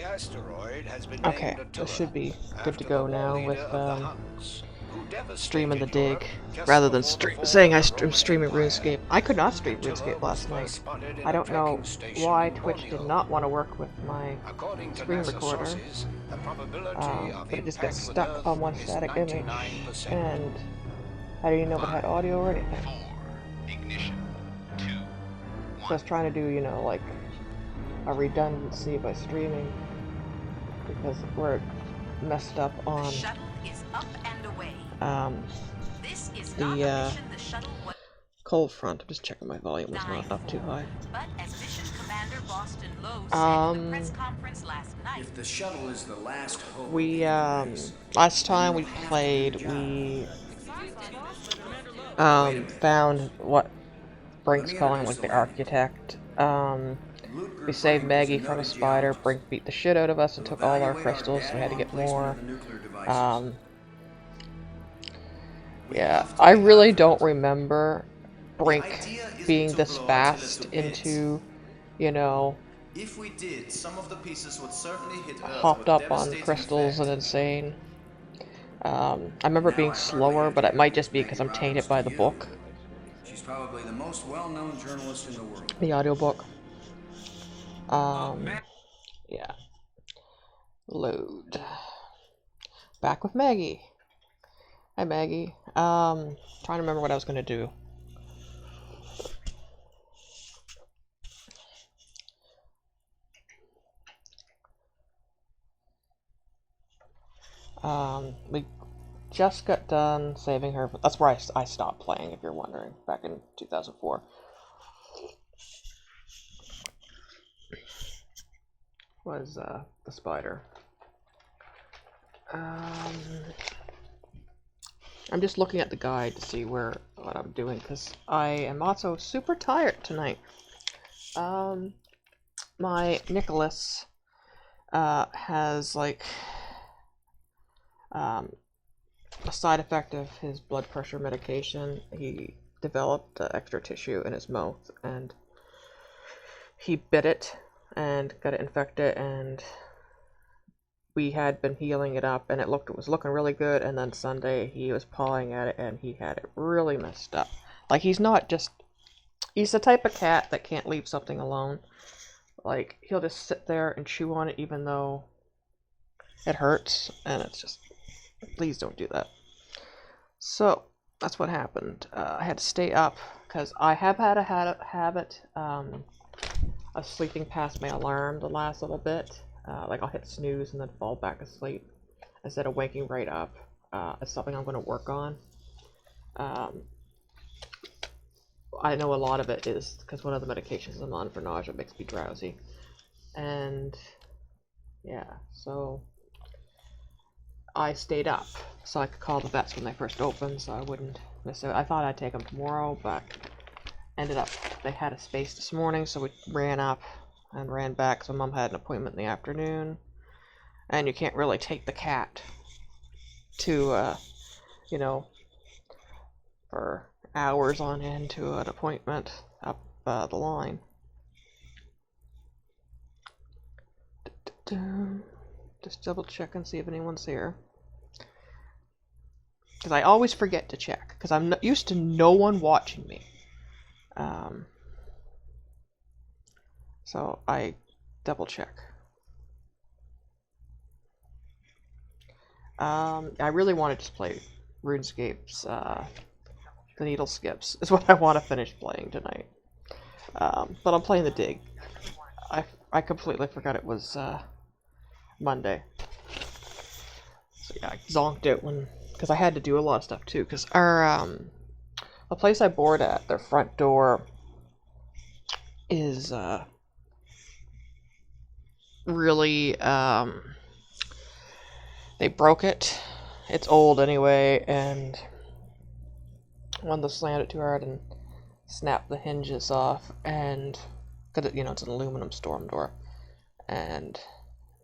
The asteroid has been Okay, named this Attila, should be good to after the go war now leader with of the Huns, who streaming the devastated dig, Europe just rather than before the fall saying of I the am Roman streaming Empire. RuneScape. I could not stream Attila RuneScape was last first night. spotted in I a don't know trekking station why in Twitch did Borneo. not want to work with my According to screen NASA recorder, sources, the probability of but it just got impact with stuck Earth on one is static image, 99%. and I didn't even know if it had 5, audio or anything. 4, ignition, 2, So I was trying to do, you know, like a redundancy by streaming, because we're messed up on The shuttle is up and away. This is not the a mission the shuttle was cold front. I'm just checking my volume was not up too high. But as Mission Commander Boston Lowe said in the press conference last night, If the shuttle is the last hope We of the race, last time then we you'll have to played, do the job. we Wait a minute. found what Let Brink's me calling introduce like the the landing architect. Loot We Group saved Brink is Maggie from a noted spider. geologist. Brink beat the shit out of us and He'll took all our evaluate our crystals, so we had to data get on placement more. of the nuclear devices. We Yeah, have to I get really after don't it. remember The Brink idea isn't being to this blow Attila fast to bits. into, you know, If we did, some of the pieces would certainly hit Earth hopped with up on devastating crystals and effect. insane. I remember it Now being I hardly slower, have but to it might introduce just be because Maggie I'm tainted Rogers by to the you. book, She's probably the most well-known journalist in the world. the audiobook. Yeah. Load. Back with Maggie. Hi, Maggie. Trying to remember what I was gonna do. We just got done saving her. That's where I stopped playing, if you're wondering, back in 2004. Was, the spider. I'm just looking at the guide to see what I'm doing, because I am also super tired tonight. My Nicholas, has, like, a side effect of his blood pressure medication. He developed extra tissue in his mouth, and he bit it and got it infected, and we had been healing it up, and it was looking really good, and then Sunday he was pawing at it and he had it really messed up. Like, he's the type of cat that can't leave something alone. Like, he'll just sit there and chew on it even though it hurts, and it's just, please don't do that. So that's what happened. I had to stay up because I have had a habit of sleeping past my alarm the last little bit. Like, I'll hit snooze and then fall back asleep instead of waking right up. It's something I'm going to work on. I know a lot of it is because one of the medications I'm on for nausea makes me drowsy. And yeah, so I stayed up so I could call the vets when they first opened, so I wouldn't miss it. I thought I'd take them tomorrow, but ended up they had a space this morning, so we ran up and ran back. So Mom had an appointment in the afternoon, and you can't really take the cat to you know, for hours on end to an appointment up the line. Just double check and see if anyone's here, because I always forget to check because I'm used to no one watching me. So I double check. I really want to just play RuneScape's the Needle Skips is what I want to finish playing tonight. But I'm playing the Dig. I completely forgot it was Monday. So yeah, I zonked it because I had to do a lot of stuff too. Because the place I board at, their front door is really they broke it. It's old anyway, and one of them slammed it too hard and snapped the hinges off, and because it's an aluminum storm door, and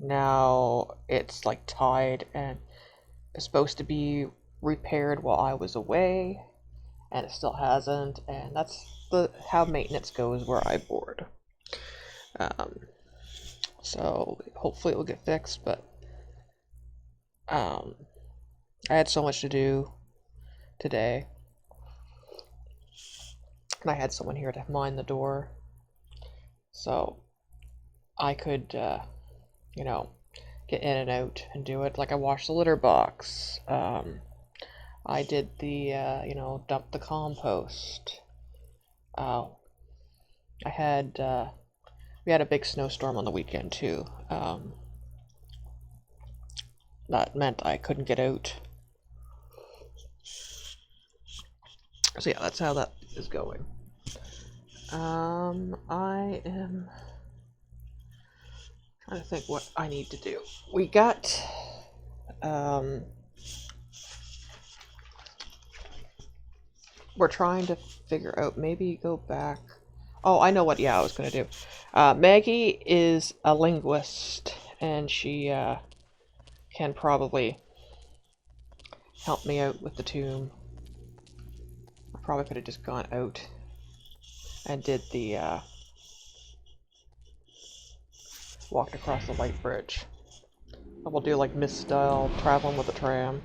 now it's like tied and it's supposed to be repaired while I was away, and it still hasn't, and that's how maintenance goes where I board. so hopefully it will get fixed, but I had so much to do today, and I had someone here to mind the door, so I could, you know, get in and out and do it. Like, I washed the litter box, I did the, you know, dump the compost. I had, we had a big snowstorm on the weekend too. That meant I couldn't get out. So yeah, that's how that is going. I am trying to think what I need to do. We got, we're trying to figure out, maybe go back. Oh, I know what, yeah, I was going to do. Maggie is a linguist, and she can probably help me out with the tomb. I probably could have just gone out and did the, walked across the light bridge. But we'll do like Miss style, traveling with a tram.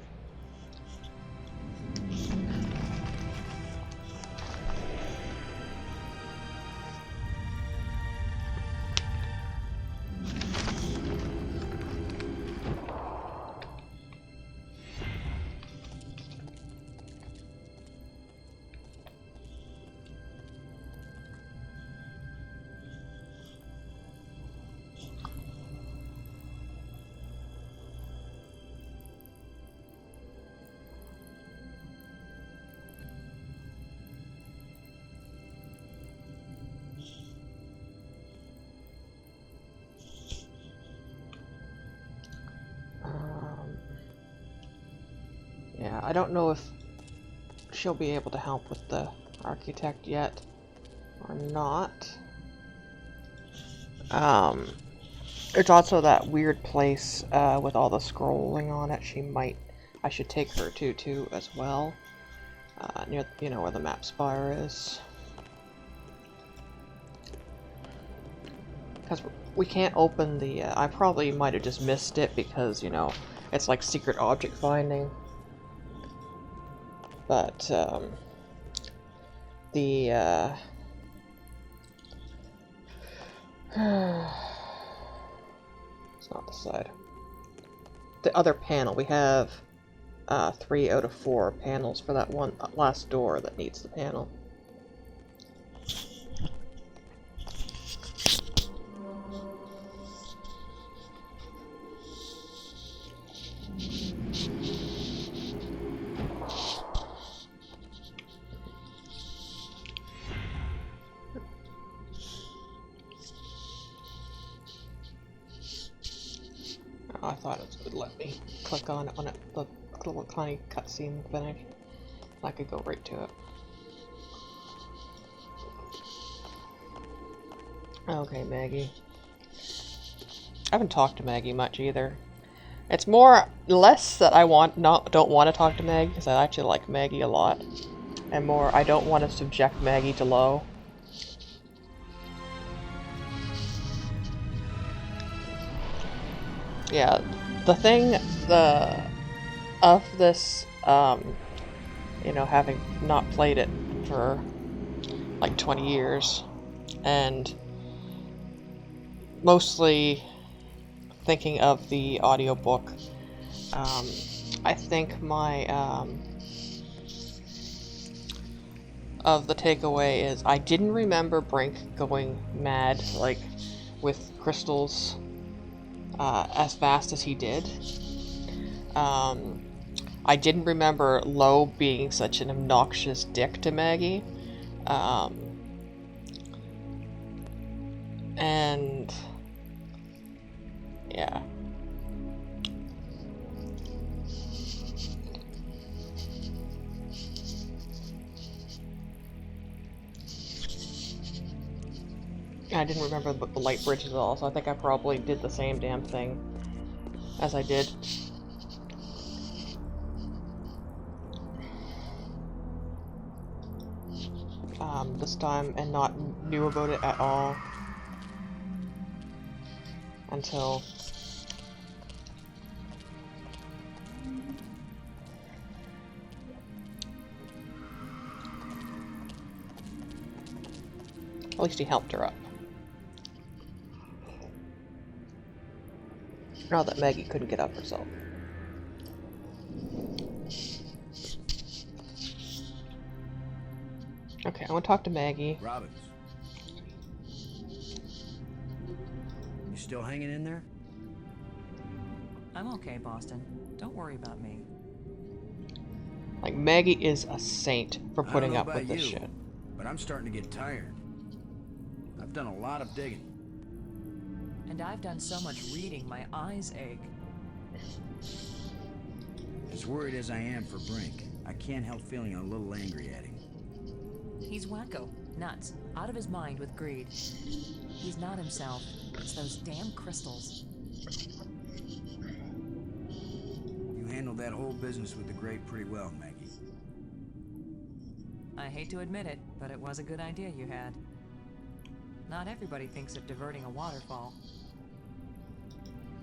Yeah, I don't know if she'll be able to help with the architect yet or not. There's also that weird place with all the scrolling on it. I should take her to too as well. Near, you know, where the map spire is. Because we can't open the, I probably might have just missed it because, you know, it's like secret object finding. But, the, it's not the side. The other panel, we have 3 out of 4 panels for that one last door that needs the panel. I thought it would let me click on it when the little tiny cutscene finished. I could go right to it. Okay, Maggie. I haven't talked to Maggie much either. It's less that I don't want to talk to Maggie, because I actually like Maggie a lot, and more I don't want to subject Maggie to low. Yeah, the thing, of this, you know, having not played it for like 20 years, and mostly thinking of the audiobook, I think my, of the takeaway is I didn't remember Brink going mad, like, with crystals, as fast as he did. I didn't remember Lo being such an obnoxious dick to Maggie. And yeah. I didn't remember the light bridge at all, so I think I probably did the same damn thing as I did. This time, and not knew about it at all. until at least he helped her up. Now that Maggie couldn't get up herself. Okay, I want to talk to Maggie. Robbins. You still hanging in there? I'm okay, Boston. Don't worry about me. Like, Maggie is a saint for putting up with this you, shit. But I'm starting to get tired. I've done a lot of digging. And I've done so much reading, my eyes ache. As worried as I am for Brink, I can't help feeling a little angry at him. He's wacko, nuts, out of his mind with greed. He's not himself. It's those damn crystals. You handled that whole business with the grave pretty well, Maggie. I hate to admit it, but it was a good idea you had. Not everybody thinks of diverting a waterfall.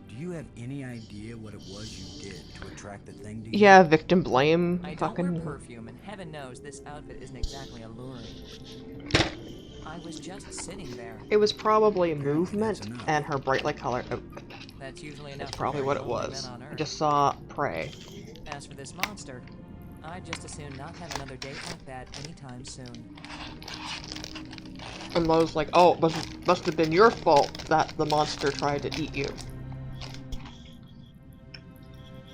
Do you have any idea what it was you did to attract the thing to you? Yeah, victim blame. I don't Fucking. wear perfume, and heaven knows this outfit isn't exactly alluring. I was just sitting there. It was probably movement and her brightly colored. Oh, That's usually enough. that's to probably marry what it only was. men on I Earth. just saw prey. As for this monster, I'd just as soon not have another date like that anytime soon. And Lowe's like, oh, it must have been your fault that the monster tried to eat you.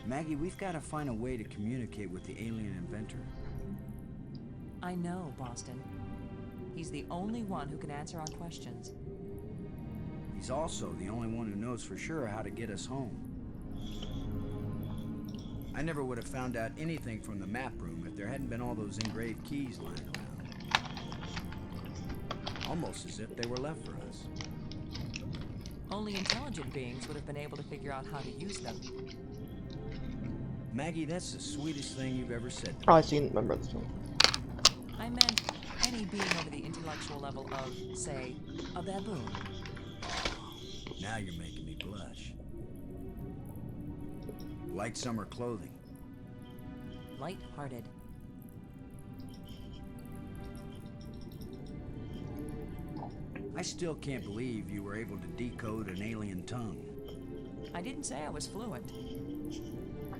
Maggie, we've got to find a way to communicate with the alien inventor. I know, Boston. He's the only one who can answer our questions. He's also the only one who knows for sure how to get us home. I never would have found out anything from the map room if there hadn't been all those engraved keys lying around. Almost as if they were left for us. Only intelligent beings would have been able to figure out how to use them. Maggie, that's the sweetest thing you've ever said to me. Oh, I seen. Remember this one. I meant any being over the intellectual level of, say, a baboon. Now you're making me blush. Light summer clothing. Light-hearted. I still can't believe you were able to decode an alien tongue. I didn't say I was fluent.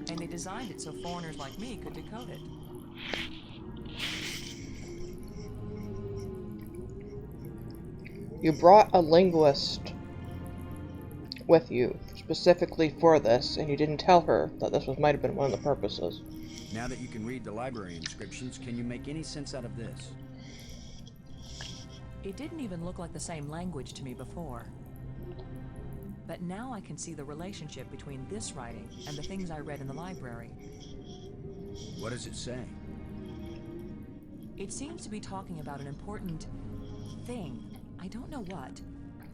And they designed it so foreigners like me could decode it. You brought a linguist with you specifically for this, and you didn't tell her that this might have been one of the purposes. Now that you can read the library inscriptions, can you make any sense out of this? It didn't even look like the same language to me before. But now I can see the relationship between this writing and the things I read in the library. What does it say? It seems to be talking about an important thing, I don't know what,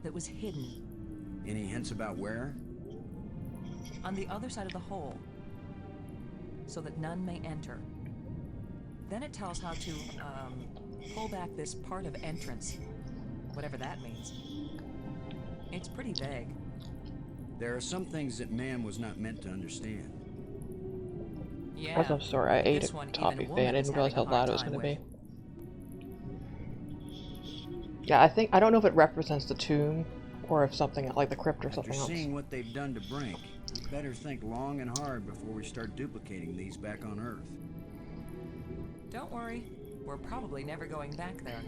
that was hidden Any hints about where? on the other side of the hole, so that none may enter. Then it tells how to, pull back this part of entrance, whatever that means. It's pretty vague. There are some things that man was not meant to understand. Yeah. I'm so sorry, I ate this a one even toffee woman fan. I is didn't realize how having a hard loud it was time going to be. with. Yeah, I don't know if it represents the tomb, or if something like the crypt or After something else. seeing what they've done to Brink, we better think long and hard before we start duplicating these back on Earth. Don't worry, we're probably never going back there.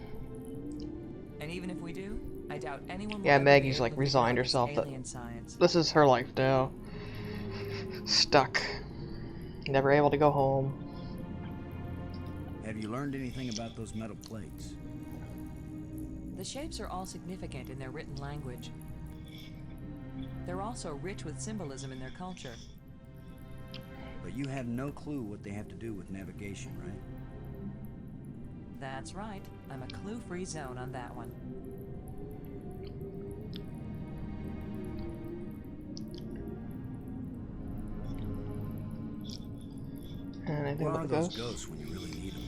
And even if we do, I doubt anyone will Yeah, ever be Maggie's able like to resigned figure out herself this that alien science. this is her life now. Stuck. Never able to go home. Have you learned anything about those metal plates? The shapes are all significant in their written language. They're also rich with symbolism in their culture. But you have no clue what they have to do with navigation, right? That's right. I'm a clue-free zone on that one. And I think Where about are the those ghosts. ghosts when you really need them?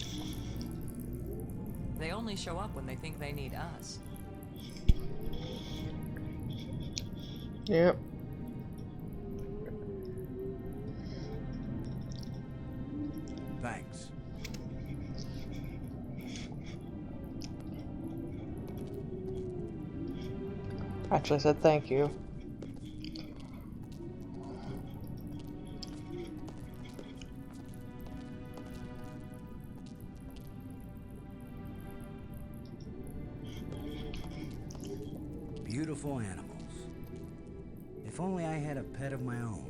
They only show up when they think they need us. Yep. Thanks. Actually said thank you. Beautiful animals. If only I had a pet of my own.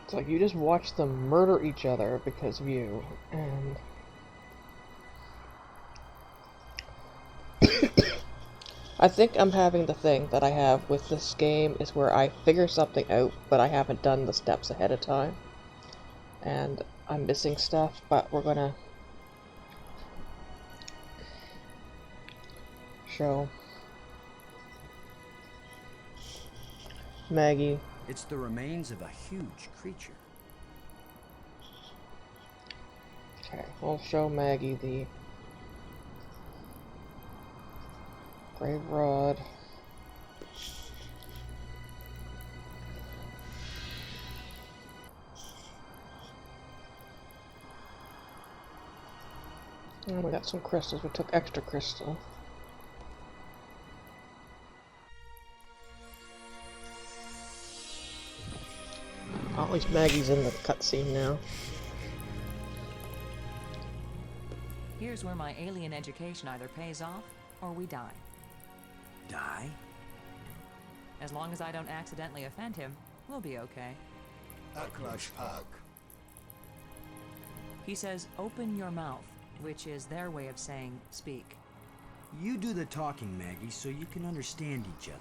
It's like you just watch them murder each other because of you, and I think I'm having the thing that I have with this game is where I figure something out, but I haven't done the steps ahead of time. And I'm missing stuff, but we're gonna show Maggie. It's the remains of a huge creature. Okay, we'll show Maggie the grave rod. And we got some crystals. We took extra crystal. Oh, at least Maggie's in the cutscene now. Here's where my alien education either pays off or we die. Die? As long as I don't accidentally offend him, we'll be okay. Aklash Park. He says, open your mouth, which is their way of saying speak. You do the talking, Maggie, so you can understand each other.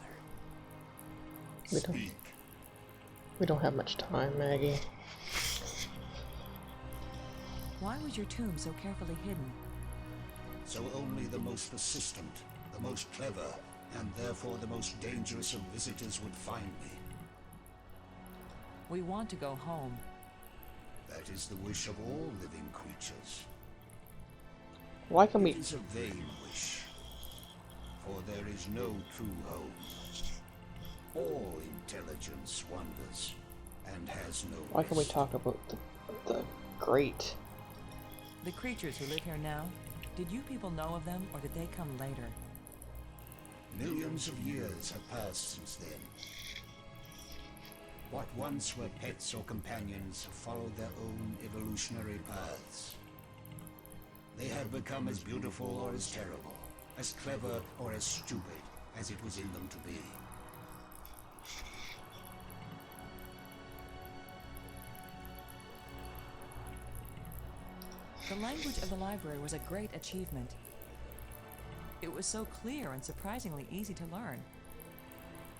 We don't have much time, Maggie. Why was your tomb so carefully hidden? So only the most persistent, the most clever, and therefore the most dangerous of visitors would find me. We want to go home. That is the wish of all living creatures. Why can we... It is a vain wish, for there is no true home. All intelligence wanders, and has no Why can we rest. talk about the great... The creatures who live here now, did you people know of them, or did they come later? Millions of years have passed since then. What once were pets or companions have followed their own evolutionary paths. They have become as beautiful or as terrible, as clever or as stupid as it was in them to be. The language of the library was a great achievement. It was so clear and surprisingly easy to learn.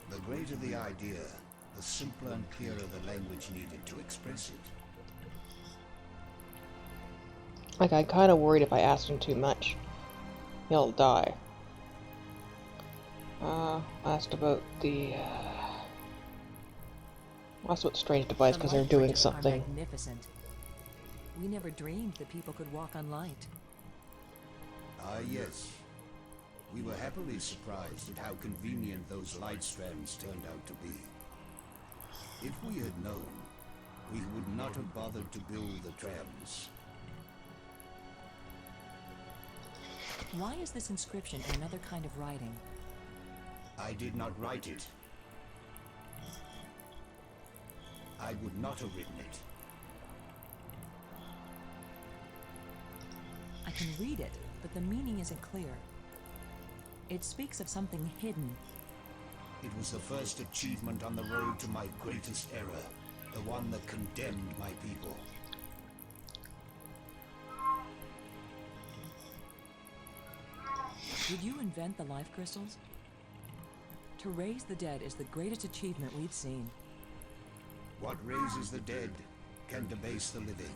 The greater the idea, the simpler and clearer the language needed to express it. Like, I'm kind of worried if I ask him too much, he'll die. Asked about the, asked about strange device because they're doing something. Are magnificent. We never dreamed that people could walk on light. Ah, yes. We were happily surprised at how convenient those light strands turned out to be. If we had known, we would not have bothered to build the trams. Why is this inscription in another kind of writing? I did not write it. I would not have written it. I can read it, but the meaning isn't clear. It speaks of something hidden. It was the first achievement on the road to my greatest error, the one that condemned my people. Did you invent the life crystals? To raise the dead is the greatest achievement we've seen. What raises the dead can debase the living.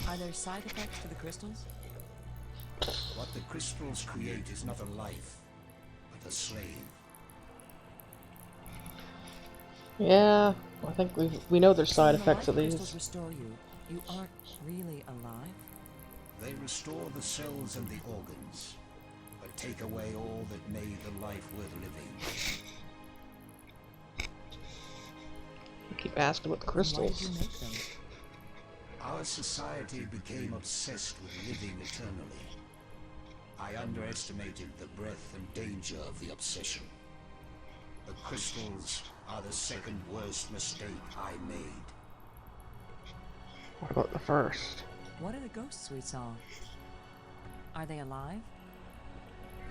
Are there side effects to the crystals? What the crystals create is not a life, but a slave. Yeah, I think we know there's side When the effects life of crystals these. restore you, you aren't really alive? They restore the cells and the organs, but take away all that made the life worth living. I keep asking about the Then why did crystals. you make them? Our society became obsessed with living eternally. I underestimated the breadth and danger of the obsession. The crystals are the second worst mistake I made. What about the first? What are the ghosts we saw? Are they alive?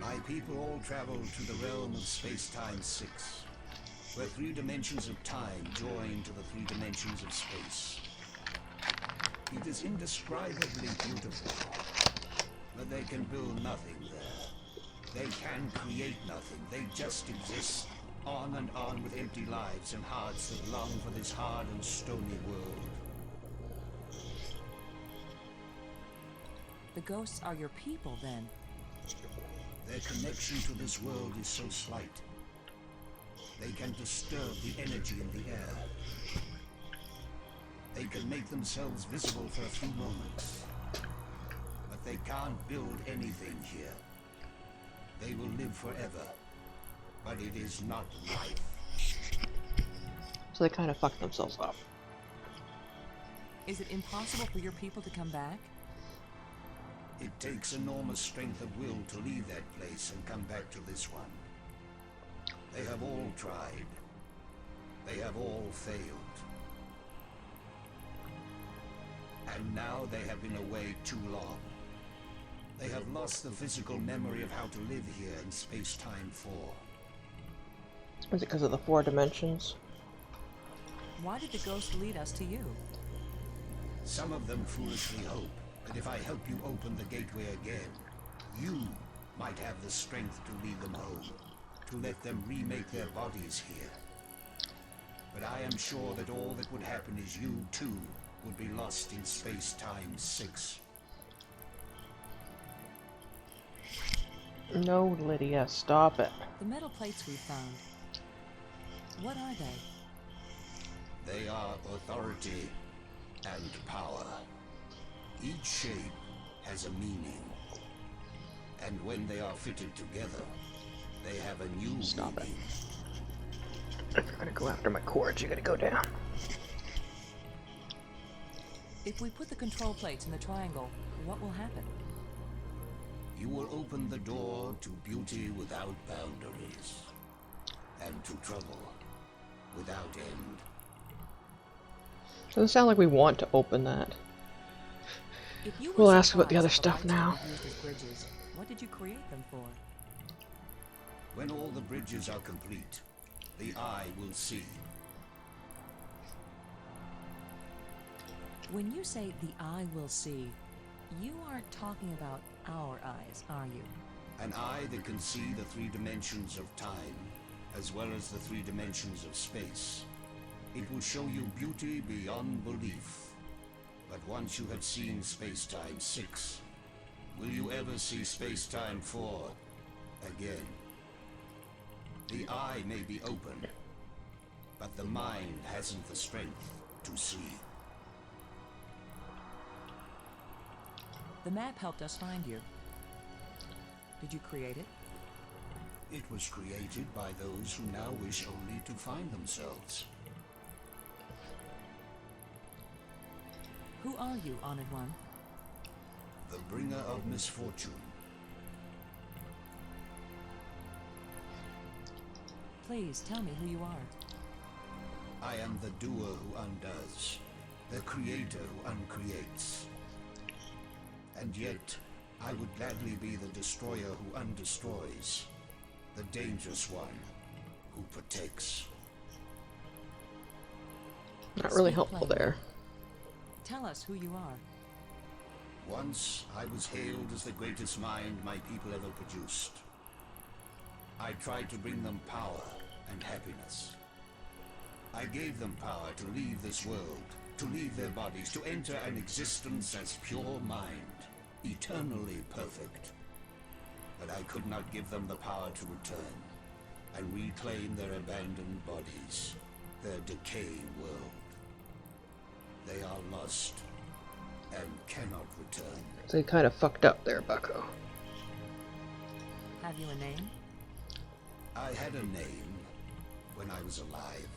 My people all traveled to the realm of space-time 6, where 3 dimensions of time join to the 3 dimensions of space. It is indescribably beautiful, but they can build nothing there. They can create nothing. They just exist, on and on with empty lives and hearts that long for this hard and stony world. The ghosts are your people, then. Their connection to this world is so slight. They can disturb the energy in the air. They can make themselves visible for a few moments. But they can't build anything here. They will live forever. But it is not life. So they kind of fucked themselves up. Is it impossible for your people to come back? It takes enormous strength of will to leave that place and come back to this one. They have all tried. They have all failed. And now they have been away too long. They have lost the physical memory of how to live here in space-time 4. Is it because of the 4 dimensions? Why did the ghost lead us to you? Some of them foolishly hope that if I help you open the gateway again, you might have the strength to lead them home, to let them remake their bodies here. But I am sure that all that would happen is you, too, would be lost in space-time 6. No, Lydia, stop it. The metal plates we found. What are they? They are authority and power. Each shape has a meaning. And when they are fitted together, they have a new meaning. If you're gonna go after my cords, you gotta go down. If we put the control plates in the triangle, what will happen? You will open the door to beauty without boundaries, and to trouble without end. Doesn't sound like we want to open that. If you were We'll so ask about the wise other that stuff lights now. could be used as bridges, what did you create them for? When all the bridges are complete, the eye will see. When you say the eye will see, you aren't talking about our eyes, are you? An eye that can see the 3 dimensions of time, as well as the 3 dimensions of space. It will show you beauty beyond belief. But once you have seen space-time 6, will you ever see space-time 4 again? The eye may be open, but the mind hasn't the strength to see. The map helped us find you. Did you create it? It was created by those who now wish only to find themselves. Who are you, Honored One? The bringer of misfortune. Please tell me who you are. I am the doer who undoes, the creator who uncreates. And yet, I would gladly be the destroyer who undestroys, the dangerous one who protects. Not really Speak helpful plainly. there. Tell us who you are. Once I was hailed as the greatest mind my people ever produced. I tried to bring them power and happiness. I gave them power to leave this world, to leave their bodies, to enter an existence as pure mind, eternally perfect. I could not give them the power to return and reclaim their abandoned bodies, their decaying world. They are lost and cannot return. So you kind of fucked up there, Bucko. Have you a name? I had a name when I was alive.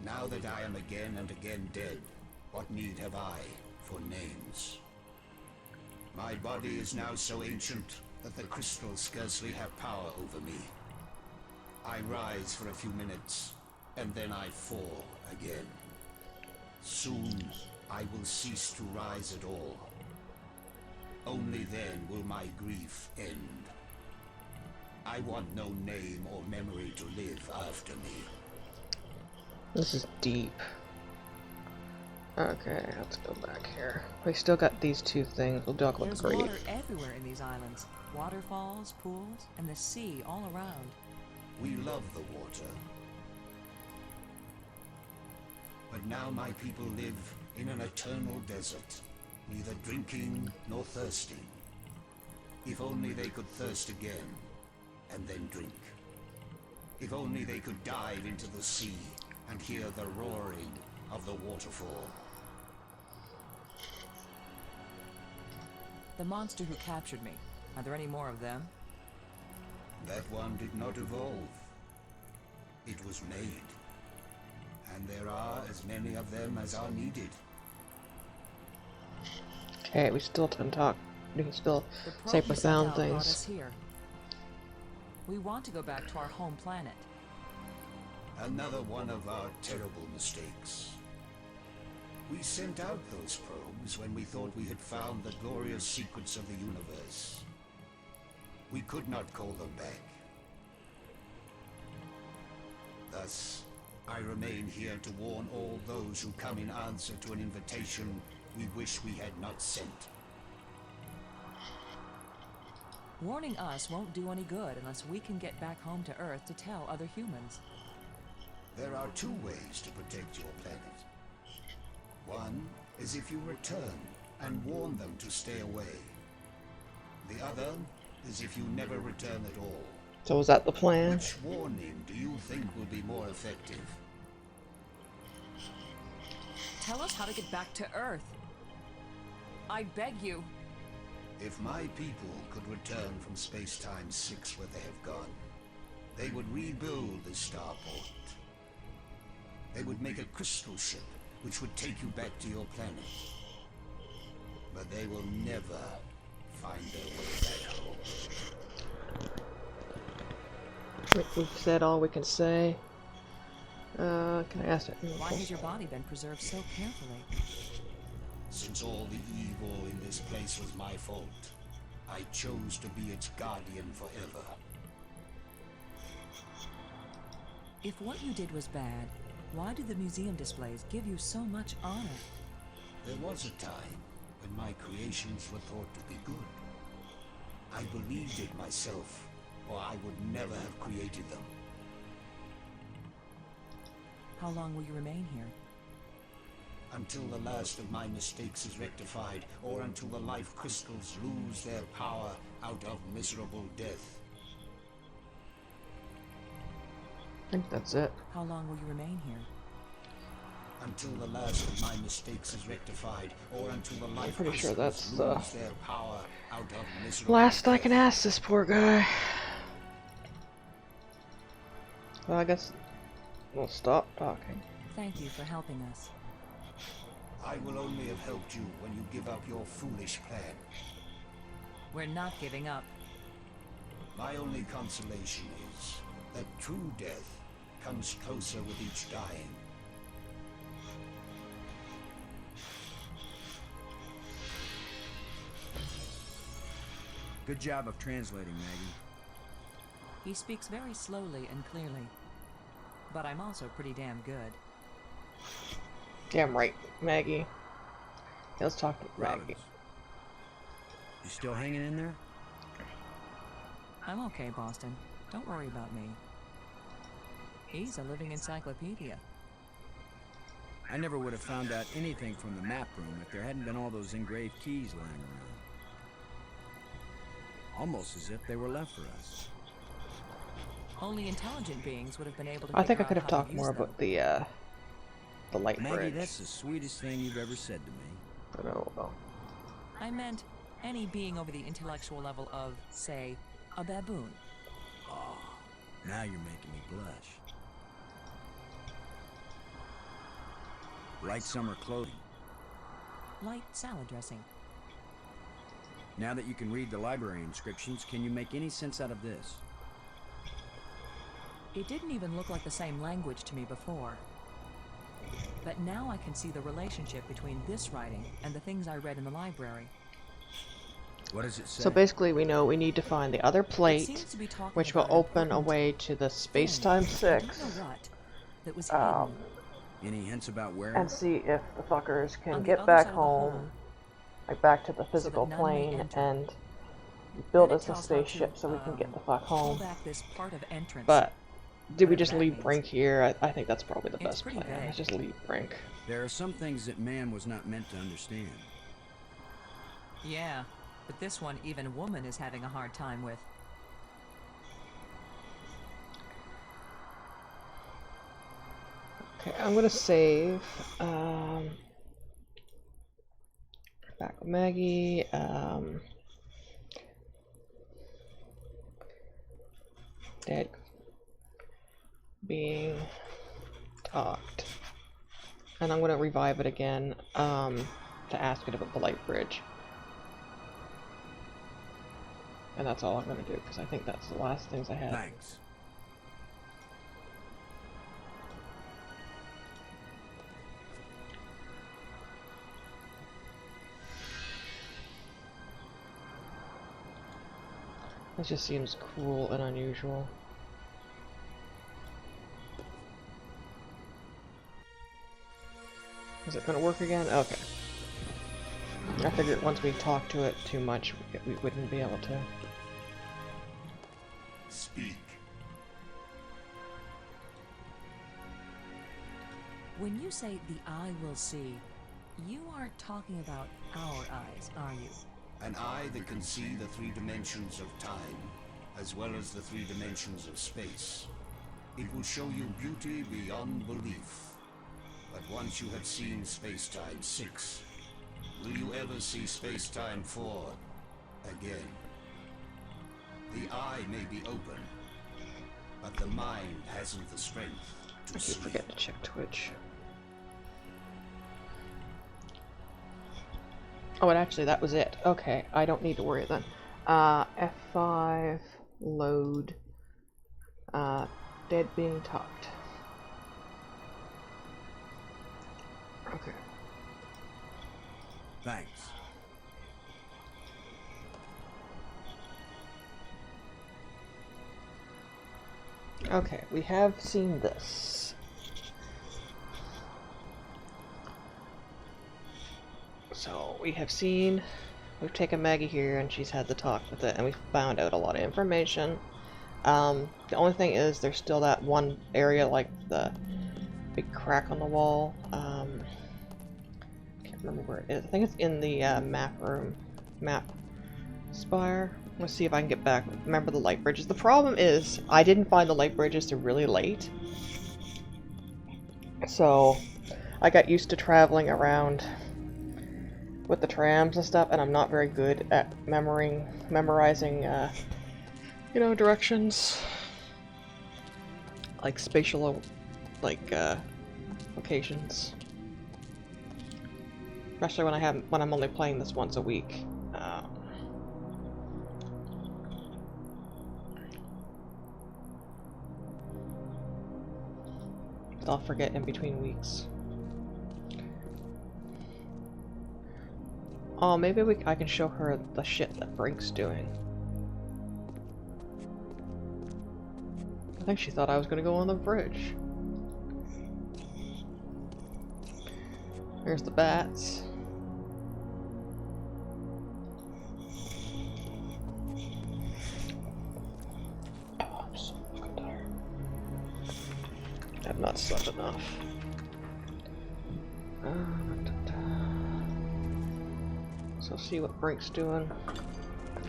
Now that I am again and again dead, what need have I for names? My body is now so ancient that the crystals scarcely have power over me. I rise for a few minutes, and then I fall again. Soon, I will cease to rise at all. Only then will my grief end. I want no name or memory to live after me. This is deep. Okay, let's go back here. We still got these two things. We'll talk about There's the grave. water everywhere in these islands. Waterfalls, pools, and the sea all around. We love the water. But now my people live in an eternal desert, neither drinking nor thirsting. If only they could thirst again, and then drink. If only they could dive into the sea and hear the roaring of the waterfall. The monster who captured me. Are there any more of them? That one did not evolve. It was made. And there are as many of them as are needed. Okay, we still can talk. We can still The say probe you sent profound out brought things. us here. We want to go back to our home planet. Another one of our terrible mistakes. We sent out those probes when we thought we had found the glorious secrets of the universe. We could not call them back. Thus, I remain here to warn all those who come in answer to an invitation we wish we had not sent. Warning us won't do any good unless we can get back home to Earth to tell other humans. There are two ways to protect your planet. One is if you return and warn them to stay away. The other is if you never return at all. So was that the plan? Which warning do you think will be more effective? Tell us how to get back to Earth. I beg you. If my people could return from Space-Time 6 where they have gone, they would rebuild the starport. They would make a crystal ship which would take you back to your planet. But they will never find their way back home. We've said all we can say. Can I ask it? Why has your body been preserved so carefully? Since all the evil in this place was my fault, I chose to be its guardian forever. If what you did was bad, why do the museum displays give you so much honor? There was a time when my creations were thought to be good. I believed it myself, or I would never have created them. How long will you remain here? Until the last of my mistakes is rectified, or until the life crystals lose their power out of miserable death. I think that's it. How long will you remain here? Until the last of my mistakes is rectified, or until the life pretty sure crystals that's lose their power out of miserable Last I death. can ask this poor guy. Well, I guess we'll stop talking. Thank you for helping us. I will only have helped you when you give up your foolish plan. We're not giving up. My only consolation is that true death comes closer with each dying. Good job of translating, Maggie. He speaks very slowly and clearly. But I'm also pretty damn good. Damn right, Maggie. Let's talk to Maggie. Robbins, you still hanging in there? I'm okay, Boston. Don't worry about me. He's a living encyclopedia. I never would have found out anything from the map room if there hadn't been all those engraved keys lying around. Almost as if they were left for us. Only intelligent beings would have been able to. I think I figure could out have how to talked use more them. about the light Maggie, bridge. that's the sweetest thing you've ever said to me. I know. Well, I meant any being over the intellectual level of, say, a baboon. Oh, now you're making me blush. Light summer clothing. Light salad dressing. Now that you can read the library inscriptions, can you make any sense out of this? It didn't even look like the same language to me before. But now I can see the relationship between this writing and the things I read in the library. What does it say? so basically, we know we need to find the other It plate, seems to be talking which will about an open a important way to the thing, space-time I 6, don't know what, that was um, hidden. Any hints about where? and see if the fuckers On can the get other back side of the hole, home, like back to the that physical none may plane, enter. and build Then it us a tells how to, spaceship so we can get the fuck pull home. back this part of entrance. But did we whatever just that leave means. Brink here? I think that's probably the It's best pretty plan. vague. Let's just leave Brink. There are some things that man was not meant to understand. Yeah, but this one even woman is having a hard time with. Okay, I'm gonna save. Back with Maggie. Dead being talked, and I'm gonna revive it again. To ask it about the light bridge, and that's all I'm gonna do because I think that's the last things I had. Thanks. This just seems cruel and unusual. Is it gonna work again? Okay. I figured once we talk to it too much, we wouldn't be able to. Speak. When you say the eye will see, you aren't talking about our eyes, are you? An eye that can see the 3 dimensions of time, as well as the 3 dimensions of space. It will show you beauty beyond belief. But once you have seen Space-Time 6, will you ever see Space-Time 4 again? The eye may be open, but the mind hasn't the strength to I keep see. forgetting to check Twitch. Oh, and actually, that was it. Okay, I don't need to worry then. F5, load, dead being talked. Okay. Thanks. Okay, we have seen this. So, we've taken Maggie here and she's had the talk with it and we found out a lot of information. The only thing is there's still that one area, like the big crack on the wall. Can't remember where it is. I think it's in the map spire. Let's see if I can get back. Remember the light bridges. The problem is I didn't find the light bridges till really late. So I got used to traveling around with the trams and stuff, and I'm not very good at memorizing, you know, directions. Like spatial, locations. Especially when I'm only playing this once a week. I'll forget in between weeks. Oh, maybe I can show her the shit that Brink's doing. I think she thought I was gonna go on the bridge. There's the bats. Oh, I'm so fucking tired. I've not slept enough. So see what Brink's doing.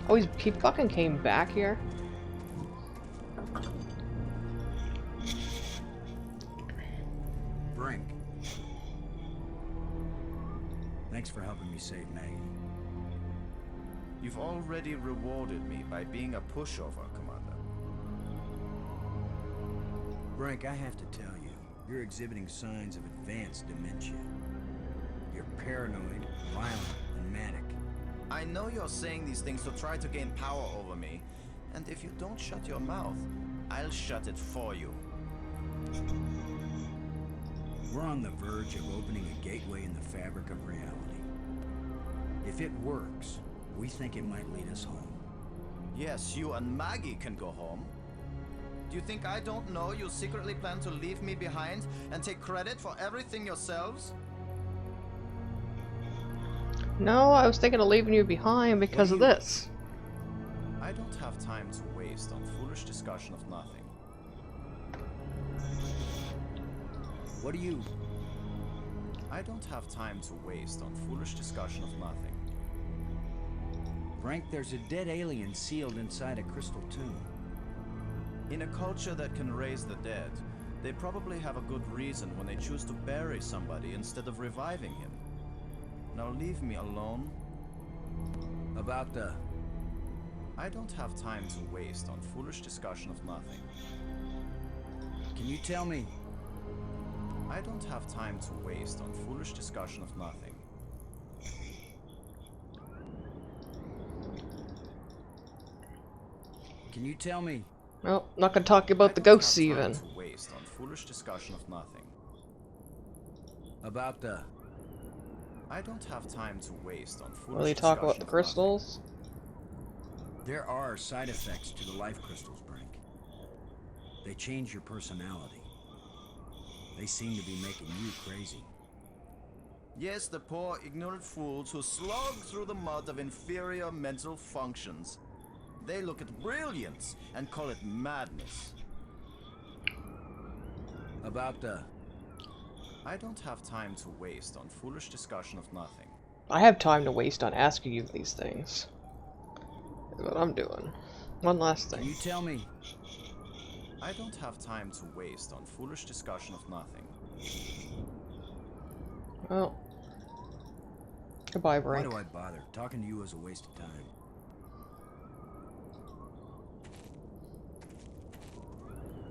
Oh, he fucking came back here? Brink. Thanks for helping me save Maggie. You've already rewarded me by being a pushover, Commander. Brink, I have to tell you, you're exhibiting signs of advanced dementia. You're paranoid, violent, and manic. I know you're saying these things to try to gain power over me, and if you don't shut your mouth, I'll shut it for you. We're on the verge of opening a gateway in the fabric of reality. If it works, we think it might lead us home. Yes, you and Maggie can go home. Do you think I don't know you secretly plan to leave me behind and take credit for everything yourselves? No, I was thinking of leaving you behind because of this. I don't have time to waste on foolish discussion of nothing. What do you... I don't have time to waste on foolish discussion of nothing. Frank, there's a dead alien sealed inside a crystal tomb. In a culture that can raise the dead, they probably have a good reason when they choose to bury somebody instead of reviving him. Now leave me alone. About the... I don't have time to waste on foolish discussion of nothing. Can you tell me... I don't have time to waste on foolish discussion of nothing. Can you tell me... Well, not gonna talk about the I don't ghosts have even. time to waste on foolish discussion of nothing. About the... I don't have time to waste on foolish Will you talk about discussion the of crystals? There are side effects to the life crystals, Brink. They change your personality. They seem to be making you crazy. Yes, the poor, ignorant fools who slog through the mud of inferior mental functions. They look at brilliance and call it madness. About the... I don't have time to waste on foolish discussion of nothing. I have time to waste on asking you these things. That's what I'm doing. One last Can thing. you tell me... I don't have time to waste on foolish discussion of nothing. Well. Goodbye, Why Brink. do I bother? Talking to you is a waste of time.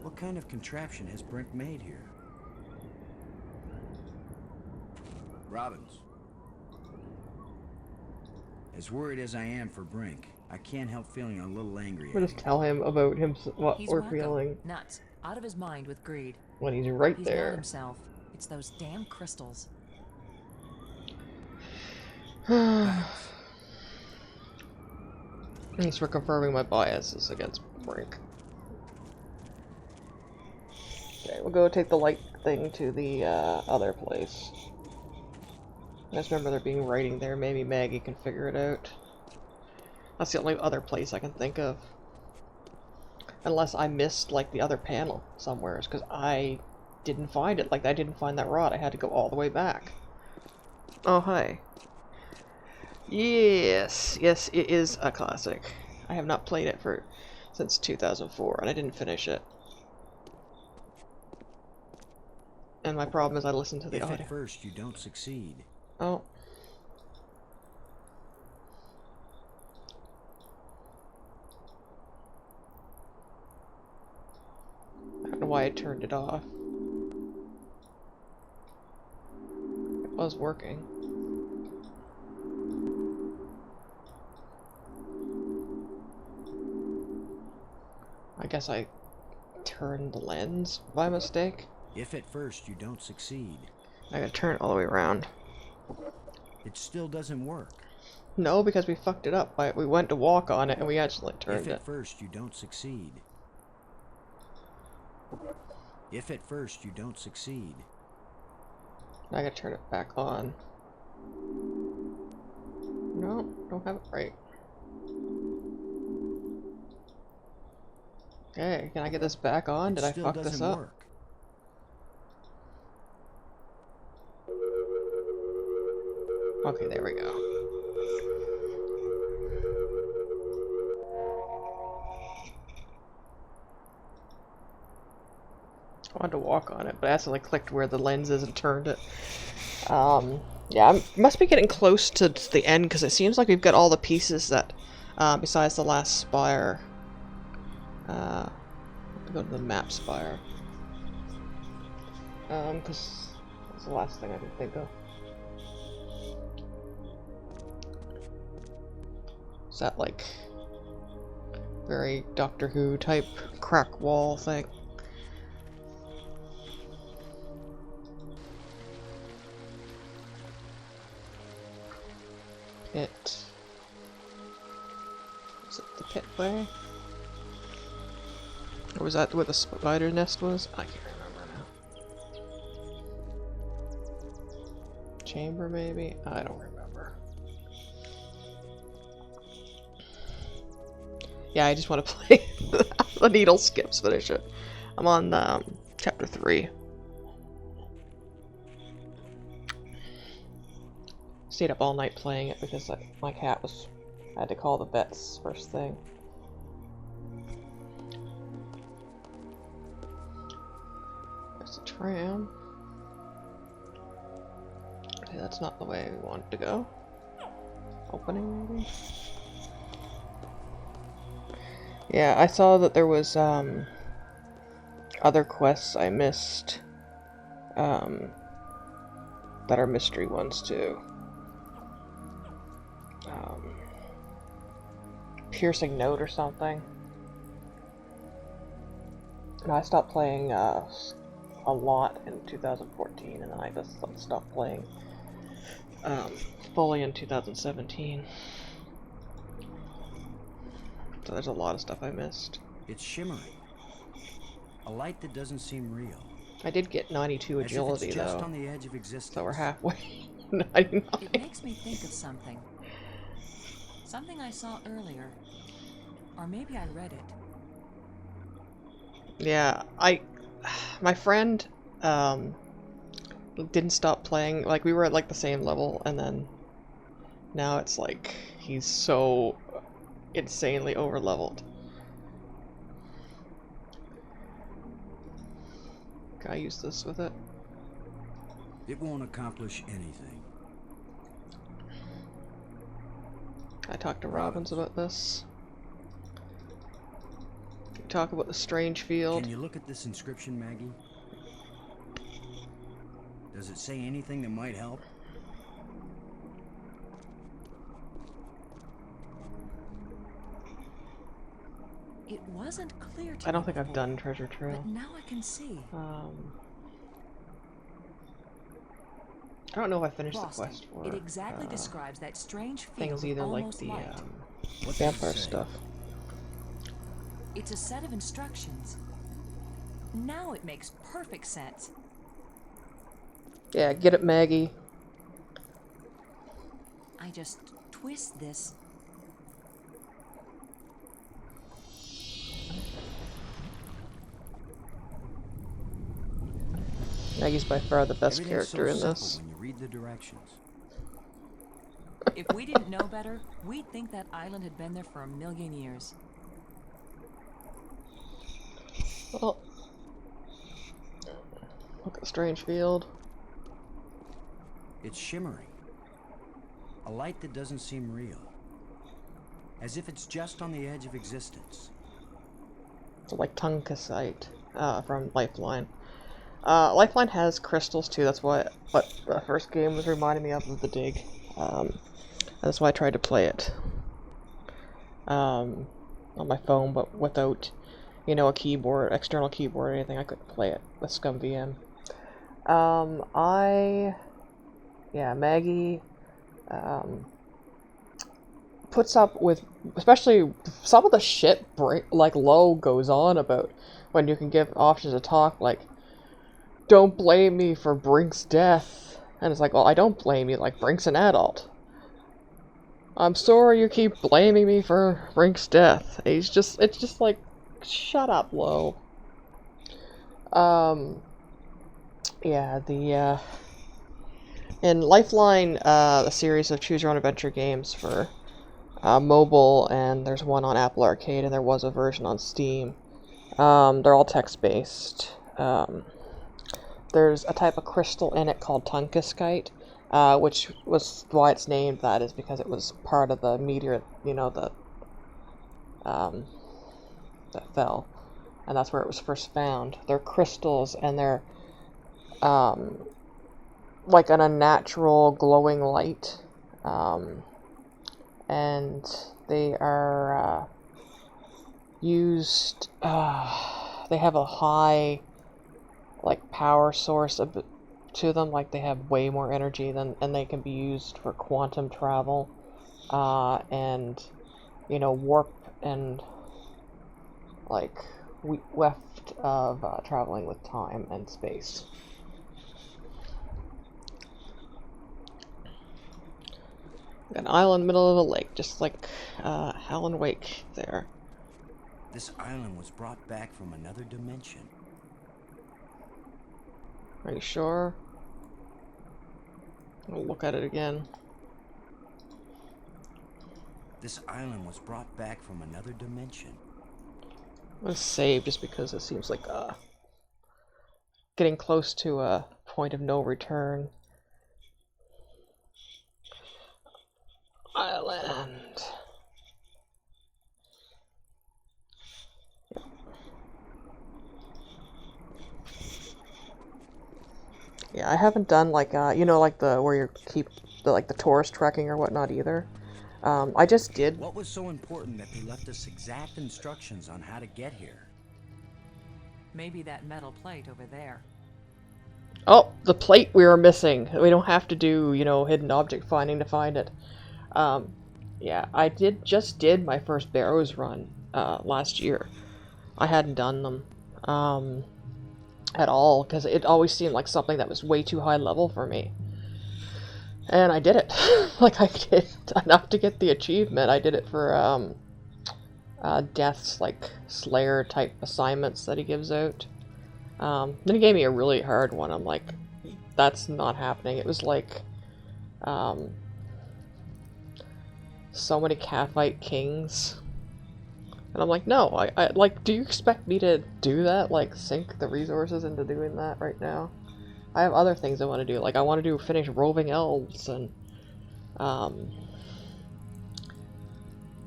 What kind of contraption has Brink made here? Robbins. As worried as I am for Brink, I can't help feeling a little angry at We'll just him. tell him about him what He's we're wacko, feeling nuts, out of his mind with greed. when he's right He's not there. himself. It's those damn crystals. Thanks for confirming my biases against Brink. Okay, we'll go take the light thing to the other place. I just remember there being writing there. Maybe Maggie can figure it out. That's the only other place I can think of. Unless I missed, like, the other panel somewhere, because I didn't find it. Like, I didn't find that rod. I had to go all the way back. Oh, hi. Yes, yes, it is a classic. I have not played it since 2004, and I didn't finish it. And my problem is I listened to the If audio. at first you don't succeed, Oh. I don't know why I turned it off. It was working. I guess I turned the lens by mistake. if at first you don't succeed, I gotta turn it all the way around. it still doesn't work. No, because we fucked it up. We went to walk on it and we actually turned If it. at first you don't succeed, if at first you don't succeed, I gotta turn it back on. No, don't have it right. Okay, can I get this back on? Did it I still fuck this doesn't up? work. Okay, there we go. I wanted to walk on it, but I accidentally clicked where the lens is and turned it. Yeah, I must be getting close to the end, because it seems like we've got all the pieces that, besides the last spire. Go to the map spire. Because that's the last thing I can think of. Is that like very Doctor Who type crack wall thing? Pit. Is it the pit way? Or was that where the spider nest was? I can't remember now. Chamber maybe? I don't remember. Yeah, I just want to play the needle skips, finish it. I'm on chapter 3. Stayed up all night playing it because my cat was... I had to call the vets first thing. There's the tram. Okay, that's not the way we wanted to go. Opening, maybe? Yeah, I saw that there was, other quests I missed, that are mystery ones, too. Piercing Note or something. And I stopped playing, a lot in 2014, and then I just stopped playing, fully in 2017. So there's a lot of stuff I missed. It's shimmering. A light that doesn't seem real. I did get 92 agility, as if it's just though. on the edge of existence. So we're halfway. 99. It makes me think of something. Something I saw earlier. Or maybe I read it. Yeah, my friend, didn't stop playing. Like, we were at, like, the same level, and then now it's like, he's so insanely over-leveled. Can I use this with it? It won't accomplish anything. I talked to Robbins about this. Talk about the strange field. Can you look at this inscription, Maggie? Does it say anything that might help? It wasn't clear to I don't me think I've before, done Treasure Trail. but now I can see. I don't know if I finished Boston. the quest for It exactly describes that strange field things, either like almost the light. What does it vampire say? stuff. It's a set of instructions. Now it makes perfect sense. Yeah, get it, Maggie. I just twist this. Maggie's by far the best Everything's character in so this. simple when you read the directions. If we didn't know better, we'd think that island had been there for 1,000,000 years. Oh. Look at Strange Field. It's shimmering. A light that doesn't seem real. As if it's just on the edge of existence. It's like Tungkasite from Lifeline. Lifeline has crystals too, that's what the first game was reminding me of the dig. That's why I tried to play it on my phone, but without, you know, a keyboard, external keyboard or anything. I couldn't play it with ScumVM. Maggie puts up with, especially some of the shit like Low goes on about when you can give options to talk, like, don't blame me for Brink's death. And it's like, well, I don't blame you, like, Brink's an adult. I'm sorry you keep blaming me for Brink's death. It's just like, shut up, Low. In Lifeline, a series of Choose Your Own Adventure games for mobile, and there's one on Apple Arcade, and there was a version on Steam. They're all text-based. there's a type of crystal in it called tunguskite, which was why it's named that, is because it was part of the meteor, you know, that fell, and that's where it was first found. They're crystals, and they're like an unnatural glowing light, and they are used. They have a high, like, power source to them. Like, they have way more energy than, and they can be used for quantum travel, and, you know, warp and, like, weft of traveling with time and space. An island in the middle of a lake, just like Alan Wake there. This island was brought back from another dimension. Are you sure? I'll look at it again. This island was brought back from another dimension. I'm gonna save just because it seems like getting close to a point of no return. Island. Yeah, I haven't done like you know, like the where you keep the like the tourist trekking or whatnot either. I just did. What was so important that they left us exact instructions on how to get here? Maybe that metal plate over there. Oh, the plate we were missing. We don't have to do, you know, hidden object finding to find it. Yeah, I just did my first Barrows run last year. I hadn't done them at all because it always seemed like something that was way too high level for me. And I did it. Like, I did enough to get the achievement. I did it for Death's, like, Slayer type assignments that he gives out. Then he gave me a really hard one. I'm like, that's not happening. It was like so many Cathite kings. And I'm like, no, I like, do you expect me to do that? Like, sink the resources into doing that right now? I have other things I want to do. Like, I want to finish Roving Elves and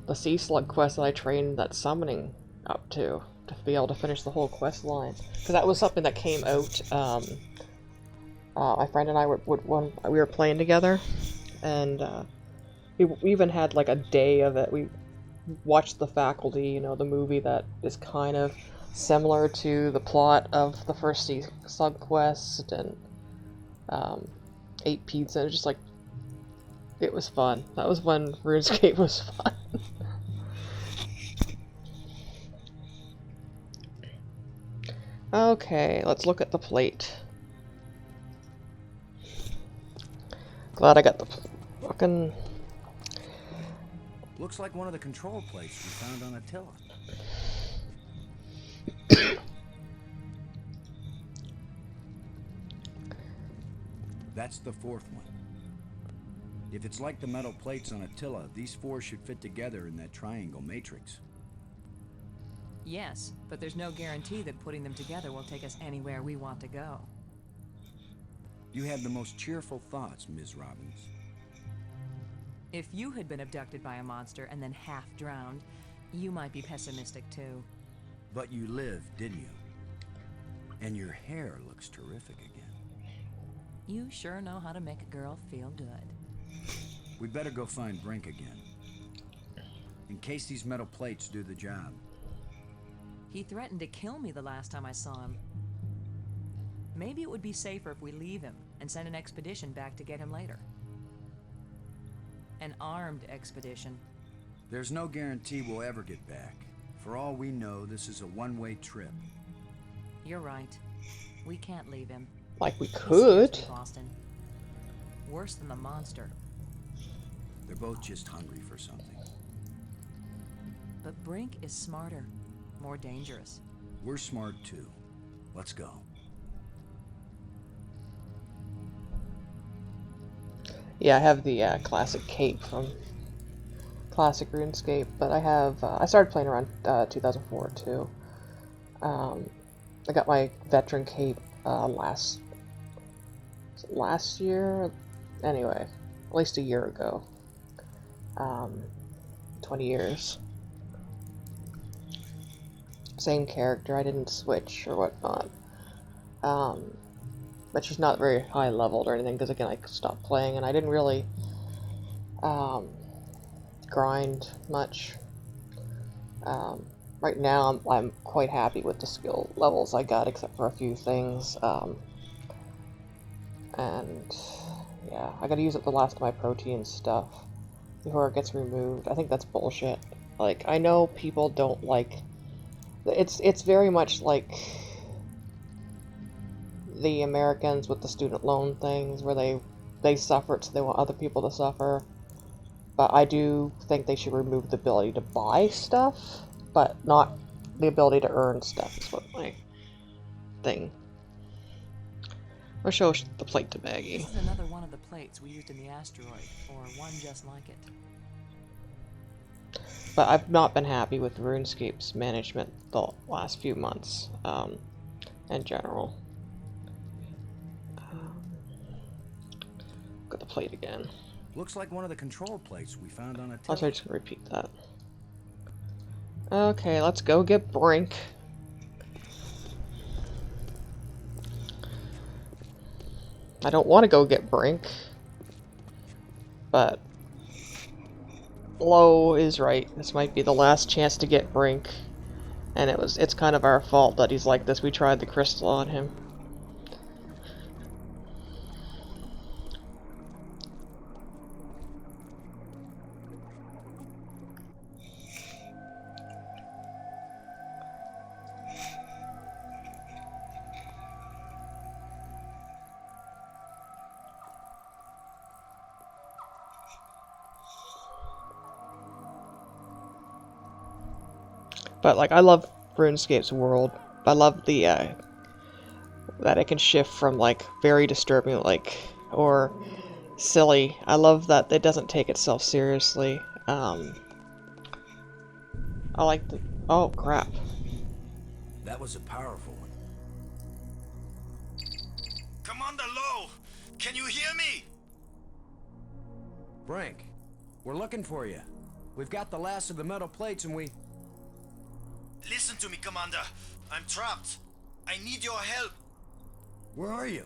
the Sea Slug quest that I trained that summoning up to be able to finish the whole quest line. Because that was something that came out, my friend and I when we were playing together, and we even had like a day of it. We watched The Faculty, you know, the movie that is kind of similar to the plot of the first Sea Slug quest, and ate pizza. It was just like, it was fun. That was when RuneScape was fun. Okay, let's look at the plate. Glad I got the fucking... Looks like one of the control plates we found on Attila. That's the fourth one. If it's like the metal plates on Attila, these four should fit together in that triangle matrix. Yes, but there's no guarantee that putting them together will take us anywhere we want to go. You have the most cheerful thoughts, Ms. Robbins. If you had been abducted by a monster and then half drowned, you might be pessimistic too. But you lived, didn't you? And your hair looks terrific again. You sure know how to make a girl feel good. We'd better go find Brink again. In case these metal plates do the job. He threatened to kill me the last time I saw him. Maybe it would be safer if we leave him and send an expedition back to get him later. An armed expedition. There's no guarantee we'll ever get back. For all we know, this is a one-way trip. You're right. We can't leave him. Like, we He could. scares me, Boston. Worse than the monster. They're both just hungry for something. But Brink is smarter. More dangerous. We're smart too. Let's go. Yeah, I have the classic cape from classic RuneScape, but I have I started playing around 2004 too. I got my veteran cape last year? Anyway, at least a year ago. 20 years. Same character, I didn't switch or whatnot. But she's not very high leveled or anything, because again, I stopped playing and I didn't really grind much. Right now, I'm quite happy with the skill levels I got, except for a few things. And yeah, I gotta use up the last of my protein stuff before it gets removed. I think that's bullshit. Like, I know people don't like... It's very much like the Americans with the student loan things, where they suffer it so they want other people to suffer. But I do think they should remove the ability to buy stuff, but not the ability to earn stuff is what my thing. I'll show the plate to Maggie. This is another one of the plates we used in the asteroid, or one just like it. But I've not been happy with RuneScape's management the last few months, in general. Look at the plate again. Looks like one of the control plates we found on a I'm just gonna repeat that. Okay, let's go get Brink. I don't want to go get Brink, but Lo is right. This might be the last chance to get Brink, and it's kind of our fault that he's like this. We tried the crystal on him. But like, I love RuneScape's world. I love the that it can shift from like very disturbing, like, or silly. I love that it doesn't take itself seriously. I like the... Oh crap! That was a powerful one. Commander Lowe, can you hear me? Brink, we're looking for you. We've got the last of the metal plates and we... Listen to me, Commander. I'm trapped. I need your help. Where are you?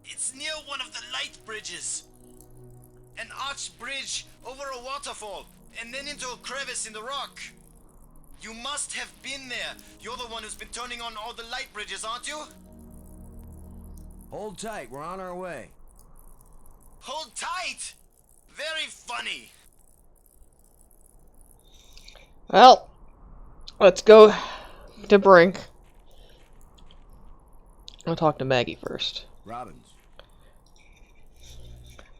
It's near one of the light bridges. An arched bridge over a waterfall, and then into a crevice in the rock. You must have been there. You're the one who's been turning on all the light bridges, aren't you? Hold tight, we're on our way. Hold tight! Very funny. Well, let's go to Brink. I'll talk to Maggie first. Robbins.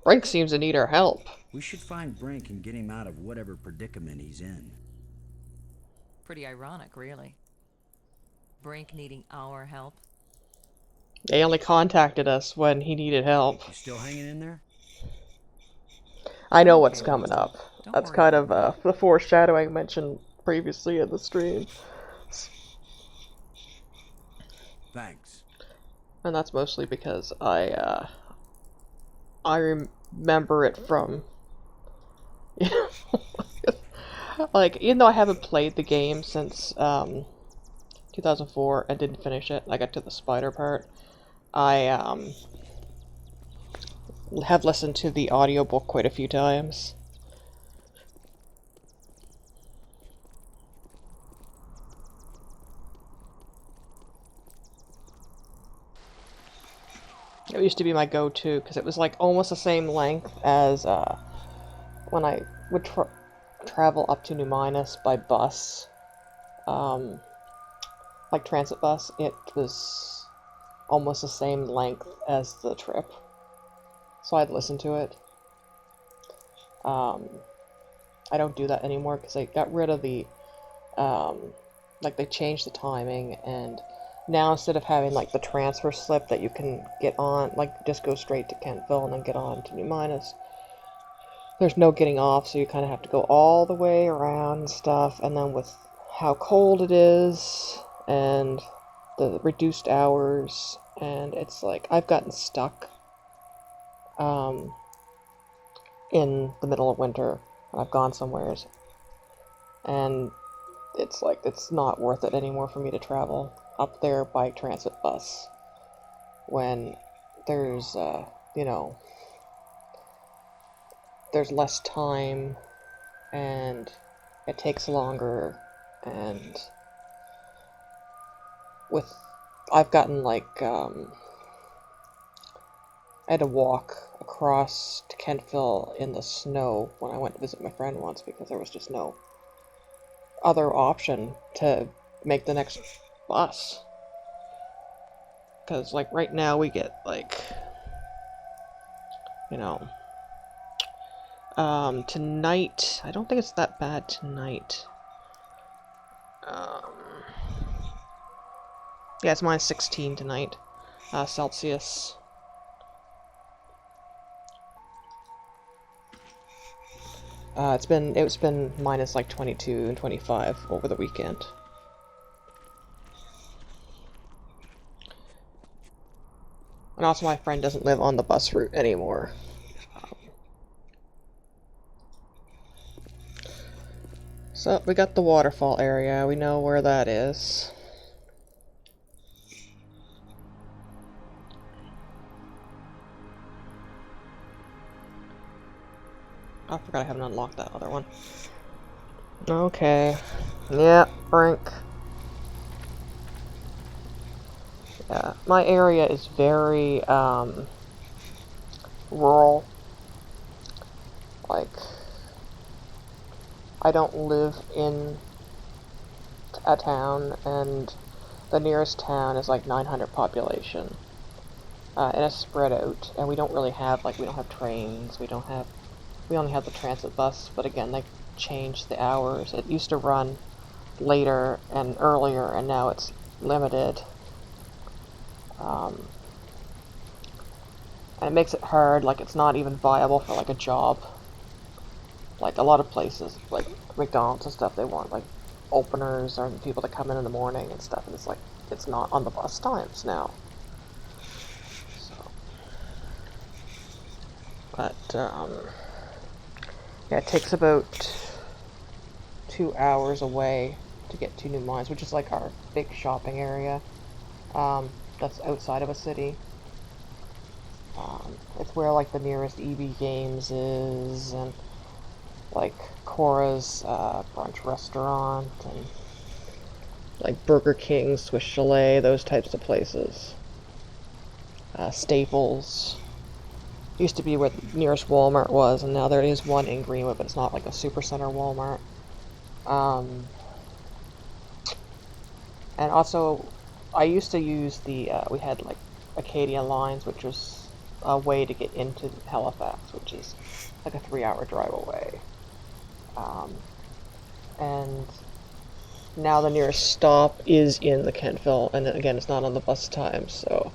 Brink seems to need our help. We should find Brink and get him out of whatever predicament he's in. Pretty ironic, really. Brink needing our help. They only contacted us when he needed help. You still hanging in there? I know what's coming up. Don't That's worry. kind of the foreshadowing mentioned previously in the stream. Thanks. And that's mostly because I remember it from, you know, like, even though I haven't played the game since 2004 and didn't finish it, I got to the spider part, I have listened to the audiobook quite a few times. It used to be my go-to because it was like almost the same length as when I would travel up to New Minas by bus, like transit bus. It was almost the same length as the trip, so I'd listen to it. I don't do that anymore because they got rid of the like, they changed the timing, and now instead of having like the transfer slip that you can get on, like just go straight to Kentville and then get on to New Minas, there's no getting off, so you kind of have to go all the way around and stuff. And then with how cold it is, and the reduced hours, and it's like I've gotten stuck in the middle of winter when I've gone somewheres, and it's like it's not worth it anymore for me to travel up there by transit bus when there's you know, there's less time and it takes longer, and with I've gotten like I had to walk across to Kentville in the snow when I went to visit my friend once because there was just no other option to make the next bus. Because like right now we get like, you know, tonight, I don't think it's that bad tonight. Yeah, it's minus 16 tonight, Celsius. It's been minus like 22 and 25 over the weekend. And also my friend doesn't live on the bus route anymore. So we got the waterfall area, we know where that is. Oh, I forgot I haven't unlocked that other one. Okay. Yeah, Brink. Yeah, my area is very, rural. Like, I don't live in a town, and the nearest town is like 900 population. And it's spread out, and we don't really have, like, we don't have trains, we only have the transit bus, but again, they changed the hours. It used to run later and earlier, and now it's limited. And it makes it hard, like it's not even viable for like a job. Like a lot of places, like McDonald's and stuff, they want like openers or people that come in the morning and stuff, and it's like, it's not on the bus times now. So, but, yeah, it takes about 2 hours away to get to New Mines, which is like our big shopping area. That's outside of a city. It's where like the nearest EB Games is, and like Cora's brunch restaurant, and like Burger King, Swiss Chalet, those types of places. Staples. Used to be where the nearest Walmart was, and now there is one in Greenwood, but it's not like a supercenter Walmart. And also, I used to use the, we had like Acadia Lines, which was a way to get into Halifax, which is like a 3-hour drive away. And now the nearest stop is in the Kentville, and again, it's not on the bus time, so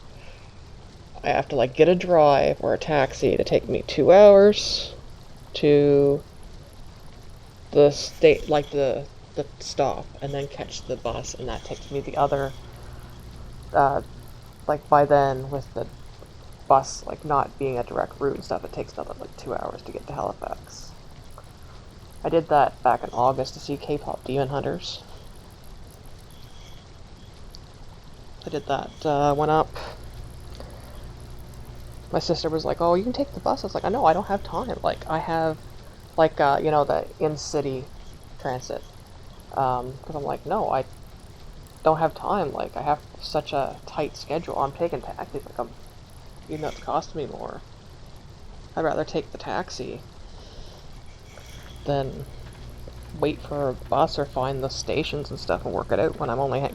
I have to like get a drive or a taxi to take me 2 hours to the state, like the stop, and then catch the bus, and that takes me the other, like by then with the bus like not being a direct route and stuff, it takes another like 2 hours to get to Halifax. I did that back in August to see K-pop Demon Hunters. I did that, went up. My sister was like, oh, you can take the bus. I was like, I know, I don't have time. Like, I have, like, you know, the in-city transit. Because I'm like, no, I don't have time. Like, I have such a tight schedule. I'm taking taxis. Like, even though it's costing me more, I'd rather take the taxi than wait for a bus or find the stations and stuff and work it out when I'm only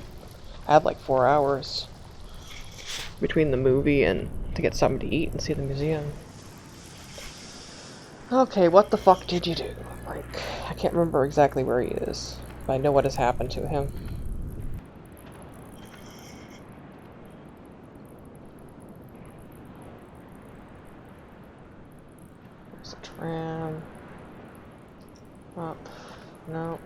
have like 4 hours between the movie and to get something to eat and see the museum. Okay, what the fuck did you do? Like, I can't remember exactly where he is, but I know what has happened to him. There's a tram. Up. No.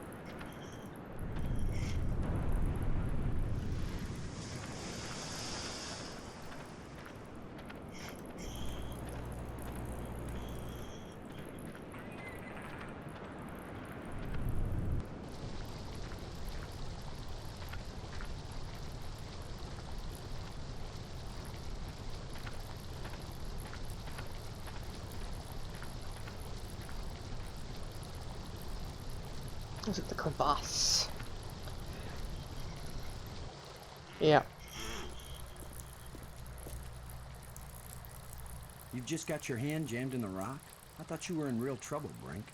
Was it the crevasse? Yeah. You've just got your hand jammed in the rock? I thought you were in real trouble, Brink.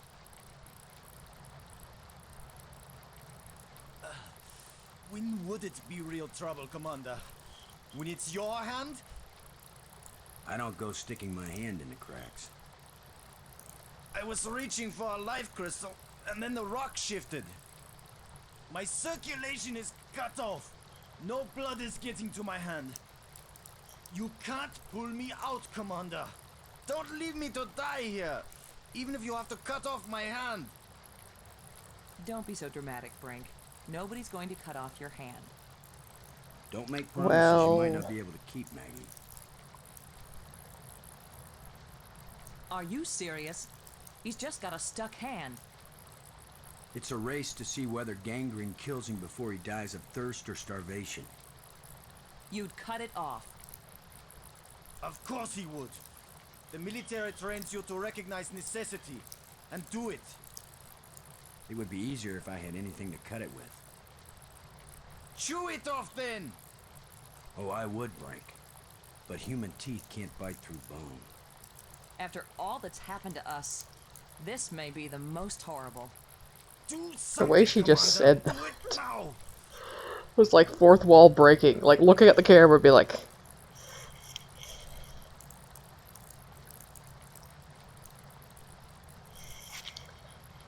When would it be real trouble, Commander? When it's your hand? I don't go sticking my hand in the cracks. I was reaching for a life crystal, and then the rock shifted. My circulation is cut off. No blood is getting to my hand. You can't pull me out, Commander. Don't leave me to die here, even if you have to cut off my hand. Don't be so dramatic, Brink. Nobody's going to cut off your hand. Don't make promises you might Well... not be able to keep, Maggie. Are you serious? He's just got a stuck hand. It's a race to see whether gangrene kills him before he dies of thirst or starvation. You'd cut it off. Of course he would. The military trains you to recognize necessity and do it. It would be easier if I had anything to cut it with. Chew it off then! Oh, I would, Brink. But human teeth can't bite through bone. After all that's happened to us, this may be the most horrible. Do The way she just said Commander. that Do it now! was like fourth wall breaking. Like, looking at the camera would be like...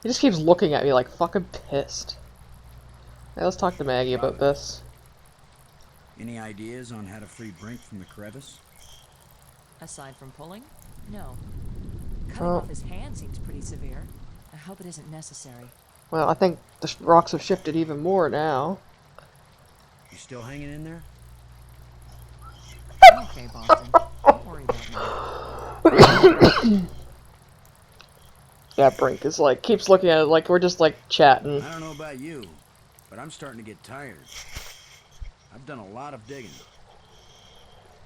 He just keeps looking at me like fucking pissed. Hey, let's talk to Maggie about this. Any ideas on how to free Brink from the crevice? Aside from pulling, no. Cutting off his hand seems pretty severe. I hope it isn't necessary. Well, I think the rocks have shifted even more now. You still hanging in there? I'm okay, Boston. Don't worry about me. Yeah, Brink is like, keeps looking at it like we're just like chatting. I don't know about you, but I'm starting to get tired. I've done a lot of digging.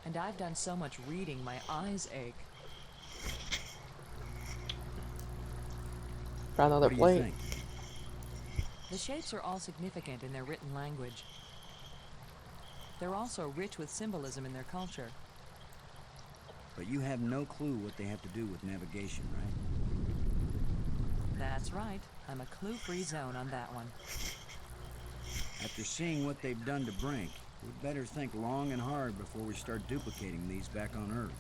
And I've done so much reading, my eyes ache. Found another What do you plate. think? The shapes are all significant in their written language. They're also rich with symbolism in their culture. But you have no clue what they have to do with navigation, right? That's right. I'm a clue-free zone on that one. After seeing what they've done to Brink, we'd better think long and hard before we start duplicating these back on Earth.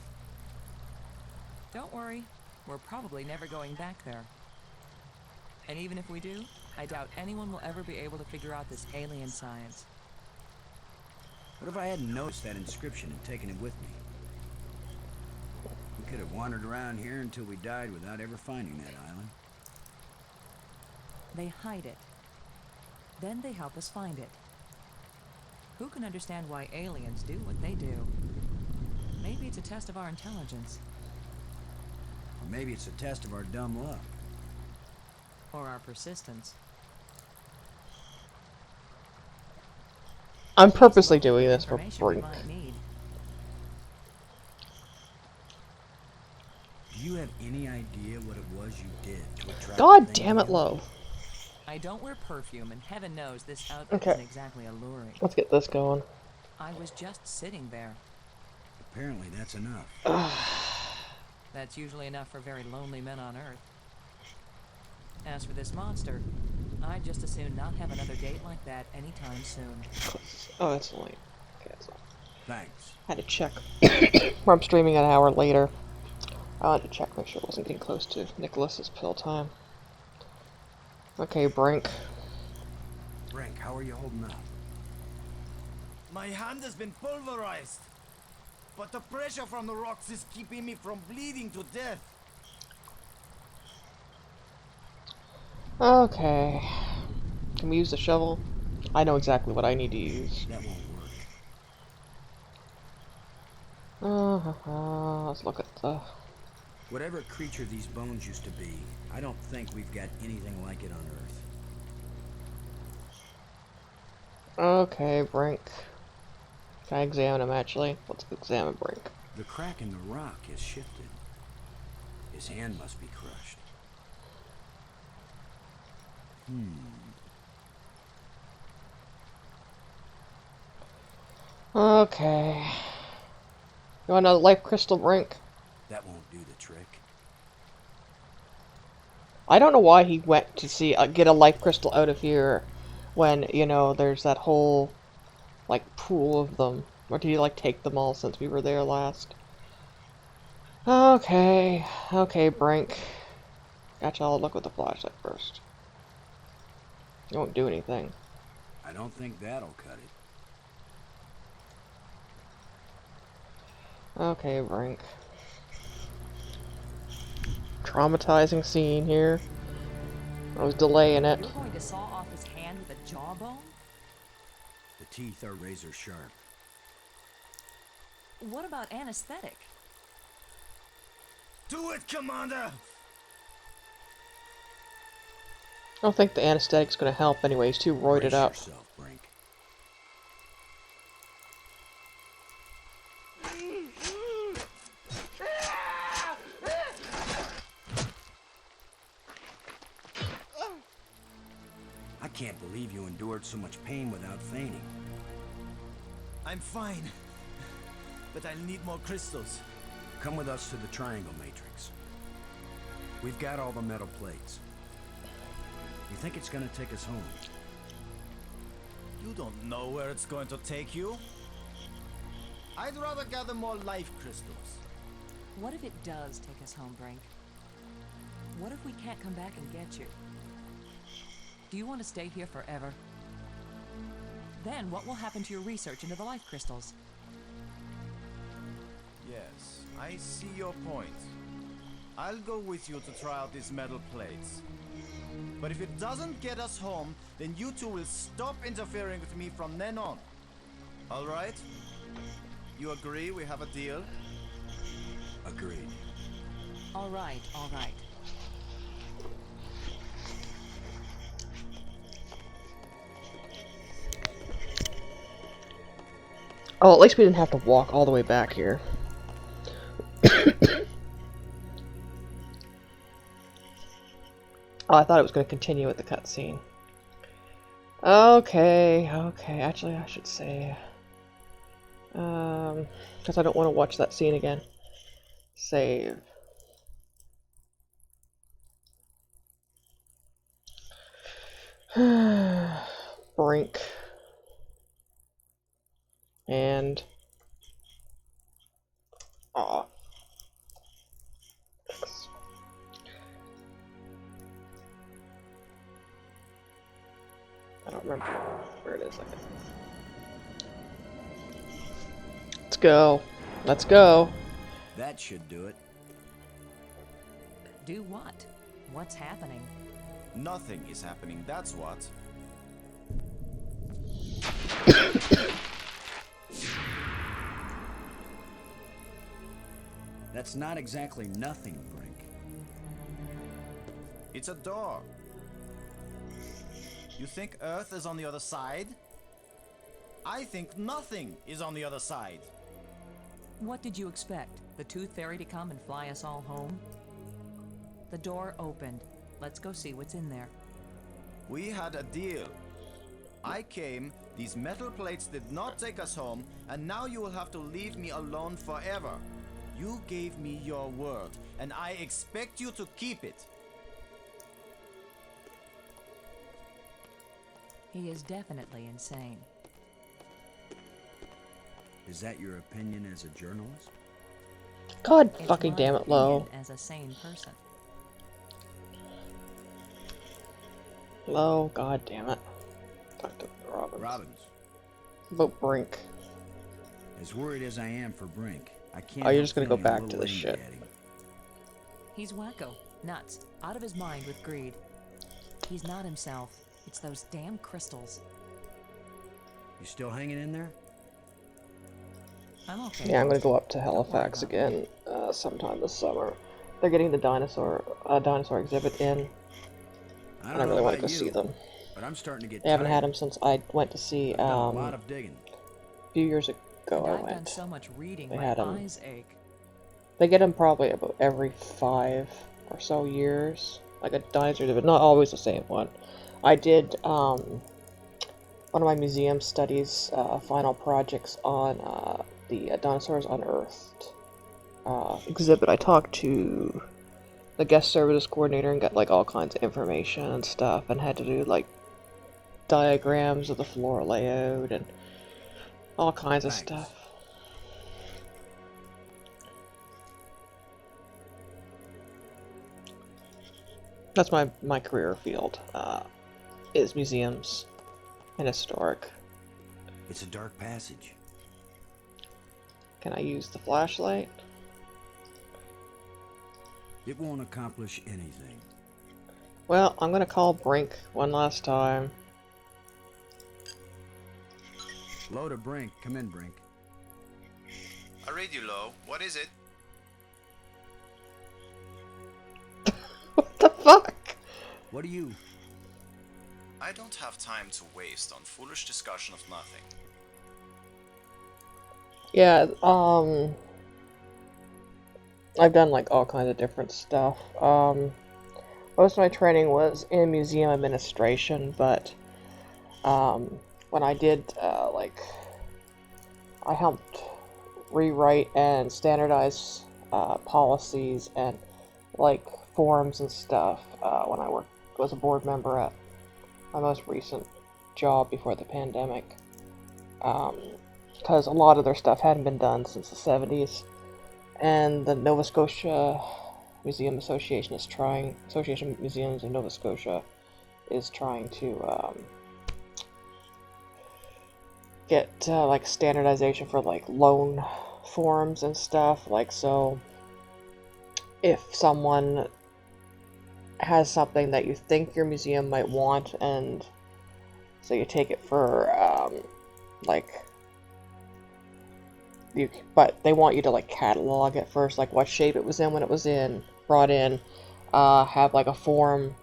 Don't worry. We're probably never going back there. And even if we do, I doubt anyone will ever be able to figure out this alien science. What if I hadn't noticed that inscription and taken it with me? We could have wandered around here until we died without ever finding that island. They hide it. Then they help us find it. Who can understand why aliens do what they do? Maybe it's a test of our intelligence. Or maybe it's a test of our dumb luck. Or our persistence. I'm purposely doing this for Information we Brink. might need. Do you have any idea what it was you did to attract God the thing damn it, to you? Lo. I don't wear perfume, and heaven knows this outfit Okay. isn't exactly alluring. Let's get this going. I was just sitting there. Apparently that's enough. That's usually enough for very lonely men on Earth. As for this monster, I'd just as soon not have another date like that anytime soon. Oh, that's late. Okay, that's all. Thanks. I had to check. I'm streaming an hour later. I wanted to check, make sure it wasn't getting close to Nicholas's pill time. Okay, Brink. Brink, how are you holding up? My hand has been pulverized. But the pressure from the rocks is keeping me from bleeding to death. Okay. Can we use the shovel? I know exactly what I need to use. That won't work. Let's look at the... Whatever creature these bones used to be, I don't think we've got anything like it on Earth. Okay, Brink. Can I examine him, actually? Let's examine Brink. The crack in the rock has shifted. His hand must be crushed. Okay. You want another life crystal, Brink? That won't do the trick. I don't know why he went to see get a life crystal out of here when, you know, there's that whole like pool of them. Or did he like take them all since we were there last? Okay. Okay, Brink. Gotcha, I'll look with the flashlight first. It won't do anything. I don't think that'll cut it. Okay, Brink. Traumatizing scene here. I was delaying it. You're going to saw off his hand with a jawbone? The teeth are razor sharp. What about anesthetic? Do it, Commander! I don't think the anesthetic's gonna help anyway, he's too roided Brace up. yourself, Brink. I can't believe you endured so much pain without fainting. I'm fine. But I'll need more crystals. Come with us to the Triangle Matrix. We've got all the metal plates. You think it's gonna take us home? You don't know where it's going to take you. I'd rather gather more life crystals. What if it does take us home, Brink? What if we can't come back and get you? Do you want to stay here forever? Then what will happen to your research into the life crystals? Yes, I see your point. I'll go with you to try out these metal plates. But if it doesn't get us home, then you two will stop interfering with me from then on. All right? You agree we have a deal? Agreed. All right, all right. Oh, at least we didn't have to walk all the way back here. Oh, I thought it was going to continue with the cutscene. Okay, okay. Actually, I should say... because I don't want to watch that scene again. Save. Brink. And... Aw. I don't remember where it is. Let's go. Let's go. That should do it. Do what? What's happening? Nothing is happening, that's what. That's not exactly nothing, Brink. It's a door. You think Earth is on the other side? I think nothing is on the other side. What did you expect? The Tooth Fairy to come and fly us all home? The door opened. Let's go see what's in there. We had a deal. I came, these metal plates did not take us home, and now you will have to leave me alone forever. You gave me your word, and I expect you to keep it. He is definitely insane. Is that your opinion as a journalist? God It's fucking my damn it, Lo. opinion as a sane person. Lo, god damn it. Talk to Robbins. Robbins. Vote Brink. As worried as I am for Brink, I can't. Oh, you're help just gonna go feeling a back to little this angry shit. at him. He's wacko, nuts, out of his mind with greed. He's not himself. It's those damn crystals. You still hanging in there? I'm okay. Yeah, I'm gonna go up to Don't worry Halifax about again sometime this summer. They're getting the dinosaur exhibit in. I And I don't really know want to about go you, see them. but I'm starting to get They haven't tired. had them since I went to see I've done a a lot of digging. few years ago. And I I've done went. so much reading, They my had 'em. eyes ache. They get them probably about every 5 or so years, like a dinosaur exhibit, not always the same one. I did one of my museum studies final projects on the Dinosaurs Unearthed exhibit. I talked to the guest services coordinator and got like all kinds of information and stuff, and had to do like diagrams of the floor layout and all kinds of stuff. That's my career field, is museums and historic. It's a dark passage. Can I use the flashlight? It won't accomplish anything. Well, I'm gonna call Brink one last time. Low to Brink. Come in, Brink. I read you, Lo. What is it? What the fuck? What do you... I don't have time to waste on foolish discussion of nothing. Yeah, I've done like all kinds of different stuff. Most of my training was in museum administration, but when I did like, I helped rewrite and standardize policies and like forms and stuff when I was a board member at my most recent job before the pandemic, because a lot of their stuff hadn't been done since the 70s, and the Nova Scotia Museum Association is trying, Association of Museums of Nova Scotia is trying to get like standardization for like loan forms and stuff. Like, so if someone has something that you think your museum might want, and so you take it for like, but they want you to like catalog it first, like what shape it was in when it was brought in, have like a form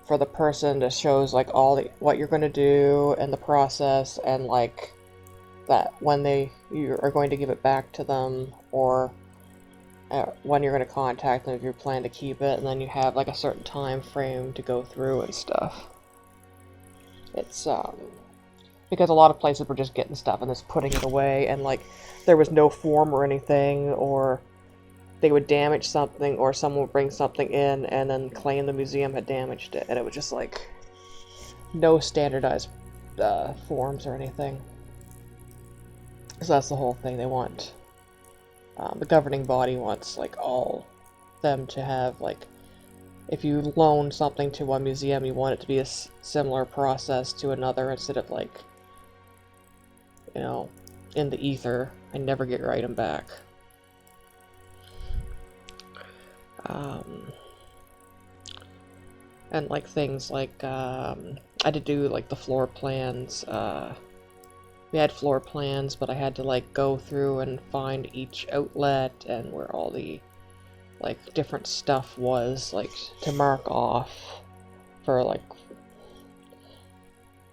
for the person that shows like what you're going to do and the process, and like that when you are going to give it back to them, or when you're going to contact them if you plan to keep it, and then you have like a certain time frame to go through and stuff. It's because a lot of places were just getting stuff and just putting it away, and like there was no form or anything, or they would damage something, or someone would bring something in and then claim the museum had damaged it, and it was just like no standardized forms or anything. So that's the whole thing. They want the governing body wants like all them to have, like, if you loan something to one museum, you want it to be a similar process to another, instead of like, you know, in the ether and never get your item back. And like things like I had to do like the floor plans. We had floor plans, but I had to like go through and find each outlet and where all the like different stuff was, like to mark off for like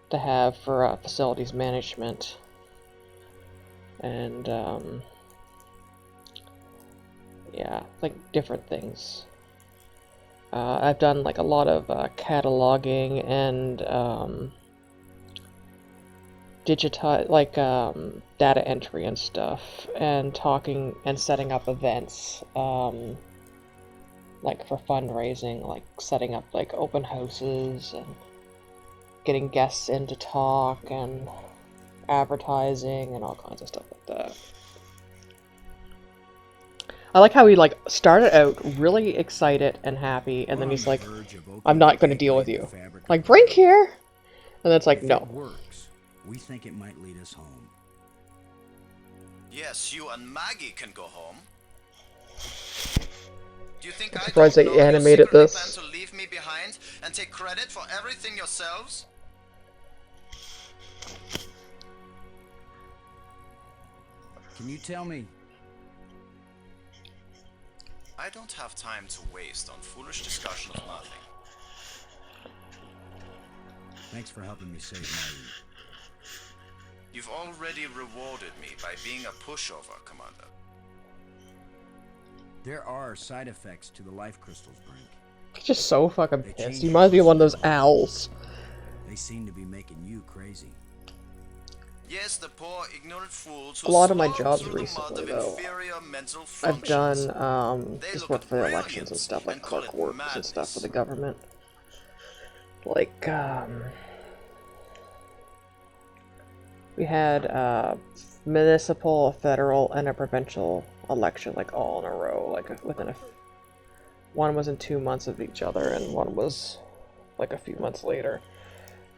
to have for facilities management, and yeah, like different things. I've done like a lot of cataloging and like data entry and stuff, and talking and setting up events, like for fundraising, like setting up like open houses and getting guests in to talk, and advertising and all kinds of stuff like that. I like how he like started out really excited and happy, and then he's like, I'm not going to deal with you. Like, Brink here? And then it's like, no. Works. We think it might lead us home. Yes, you and Maggie can go home. Do you think I'm I surprised don't they know animated you secretly this. plan to leave me behind and take credit for everything yourselves? Can you tell me? I don't have time to waste on foolish discussion of nothing. Thanks for helping me save Maggie. You've already rewarded me by being a pushover, Commander. There are side effects to the life crystals, Brink. He's just so fucking pissed. He reminds me of one of those owls. They seem to be making you crazy. Yes, the poor, ignorant fools A who lot of my slog jobs through the mud recently, of though, inferior mental I've functions. done They just look work at for the elections and brilliance stuff, like and call clerk it works and stuff for madness. the government. Like, we had municipal, a federal, and a provincial election, like, all in a row, like, within a... One was in 2 months of each other, and one was, like, a few months later.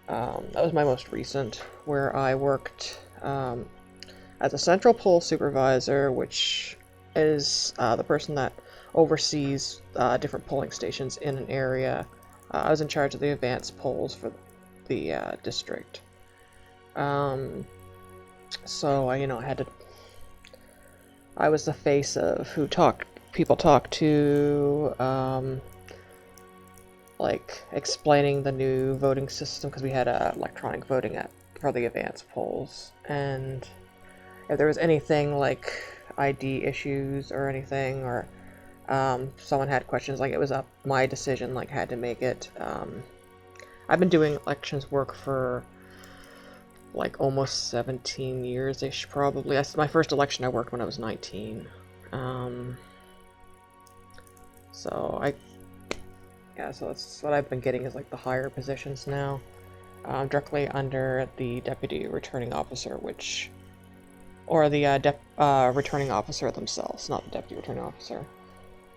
That was my most recent, where I worked as a central poll supervisor, which is the person that oversees different polling stations in an area. I was in charge of the advanced polls for the district. So I had to. I was the face of who people talk to, like explaining the new voting system, because we had electronic voting for the advanced polls, and if there was anything like ID issues or anything, or someone had questions, like it was my decision, like had to make it. I've been doing elections work for like almost 17 years-ish, probably. That's my first election. I worked when I was 19. So that's what I've been getting, is like the higher positions now, directly under the deputy returning officer, or the returning officer themselves, not the deputy returning officer.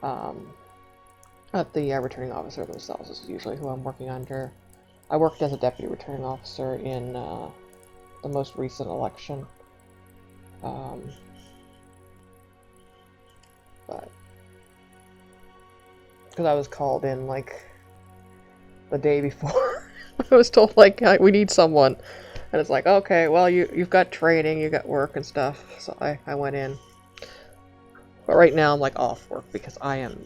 But the returning officer themselves is usually who I'm working under. I worked as a deputy returning officer in the most recent election. But because I was called in like the day before, I was told like we need someone, and it's like, okay, well you've got training, you got work and stuff, so I went in. But right now I'm like off work because I've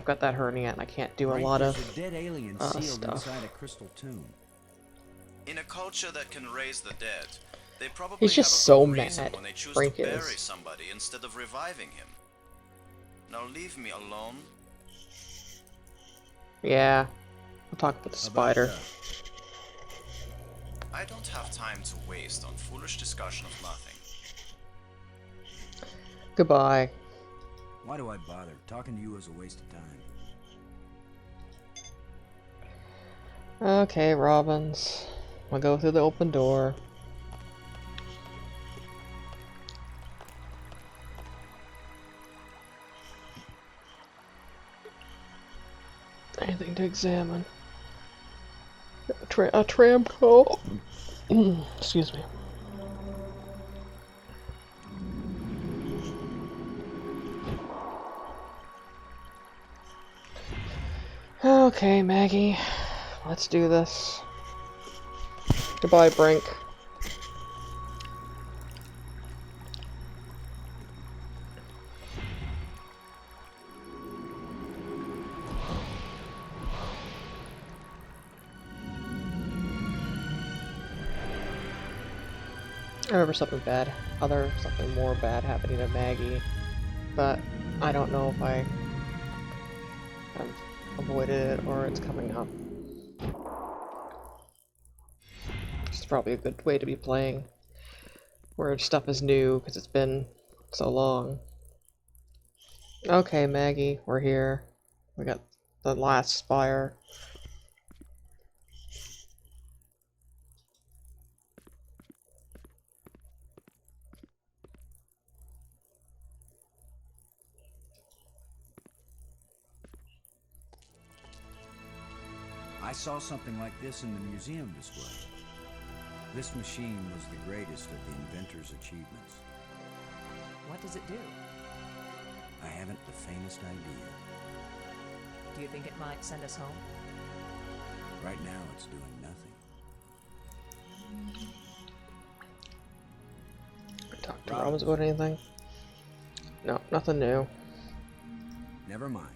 got that hernia and I can't do a lot of There's a dead alien sealed stuff. inside a crystal tomb. In a culture that can raise the dead, they probably He's just have a so good reason mad. when they choose Frank to bury is. somebody instead of reviving him. Now leave me alone. Yeah, we'll talk about the spider. I don't have time to waste on foolish discussion of nothing. Goodbye. Why do I bother? Talking to you is a waste of time. Okay, Robbins. I'll go through the open door. Anything to examine? A tram call. Excuse me. Okay, Maggie. Let's do this. Goodbye, Brink. I remember something more bad happening to Maggie, but I don't know if I have avoided it or it's coming up. It's probably a good way to be playing, where stuff is new, because it's been so long. Okay, Maggie, we're here. We got the last spire. I saw something like this in the museum display. This machine was the greatest of the inventor's achievements. What does it do? I haven't the faintest idea. Do you think it might send us home? Right now, it's doing nothing. Talk to Robbins about anything? No, nothing new. Never mind.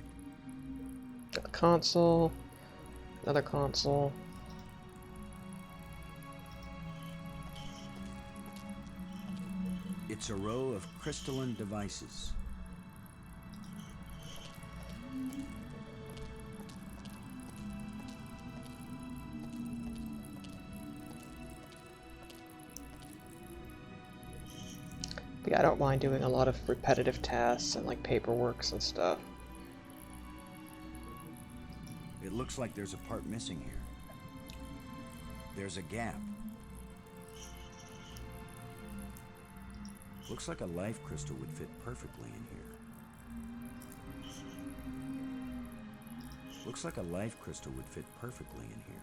Got the console. Another console. It's a row of crystalline devices. But yeah, I don't mind doing a lot of repetitive tasks and like paperwork and stuff. It looks like there's a part missing here. There's a gap. Looks like a life crystal would fit perfectly in here. Looks like a life crystal would fit perfectly in here.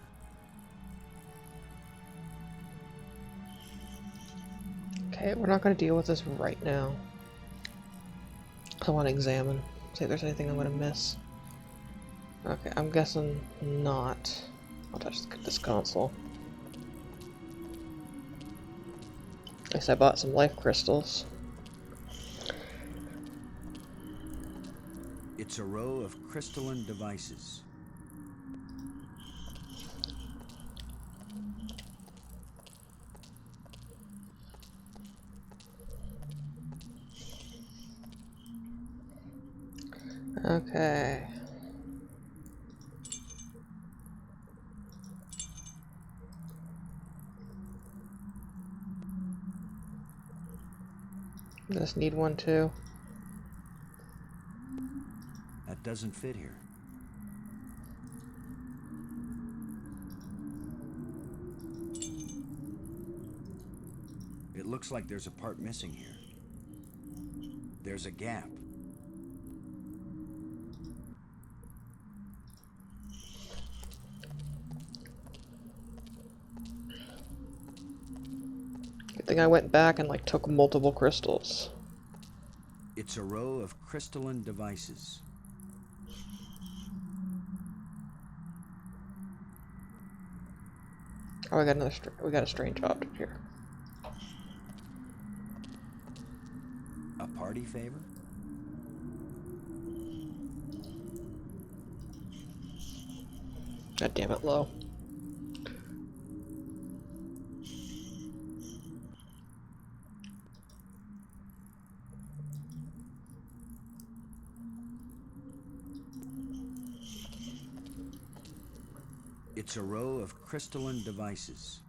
Okay, we're not going to deal with this right now. I want to examine, see if there's anything I'm going to miss. Okay, I'm guessing not. I'll touch this console. At least I bought some life crystals. It's a row of crystalline devices. Okay. Just need one too. That doesn't fit here. It looks like there's a part missing here. There's a gap. Good thing I went back and like took multiple crystals. It's a row of crystalline devices. Oh, we got another. We got a strange object here. A party favor? God damn it, low. It's a row of crystalline devices.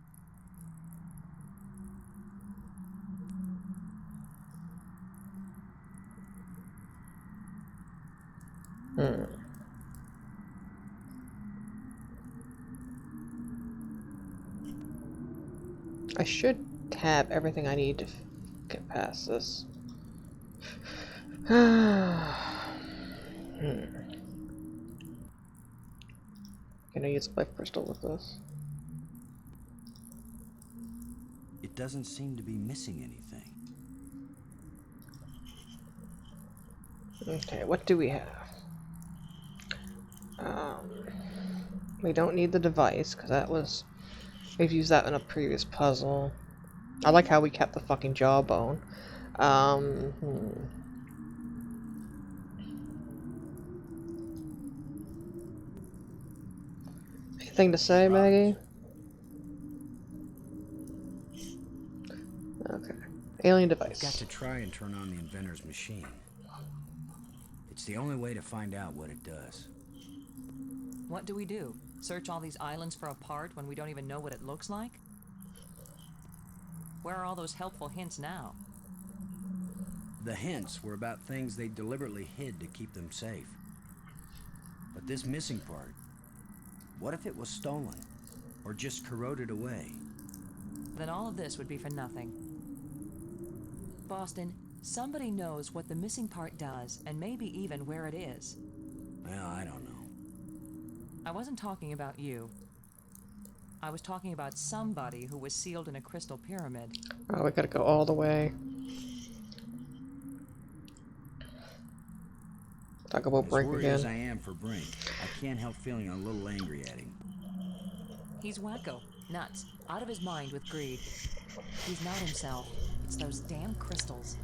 I should have everything I need to get past this. Can I use life crystal with this? It doesn't seem to be missing anything. Okay, what do we have? We don't need the device, because that was... We've used that in a previous puzzle. I like how we kept the fucking jawbone. Anything to say, Maggie? Okay. Alien device. Got to try and turn on the inventor's machine. It's the only way to find out what it does. What do we do? Search all these islands for a part when we don't even know what it looks like? Where are all those helpful hints now? The hints were about things they deliberately hid to keep them safe. But this missing part, what if it was stolen? Or just corroded away? Then all of this would be for nothing. Boston, somebody knows what the missing part does, and maybe even where it is. Well, I don't know. I wasn't talking about you. I was talking about somebody who was sealed in a crystal pyramid. Oh, we gotta go all the way. Talk about Brink As worried again. as I am for Brink, I can't help feeling a little angry at him. He's wacko, nuts, out of his mind with greed. He's not himself. It's those damn crystals.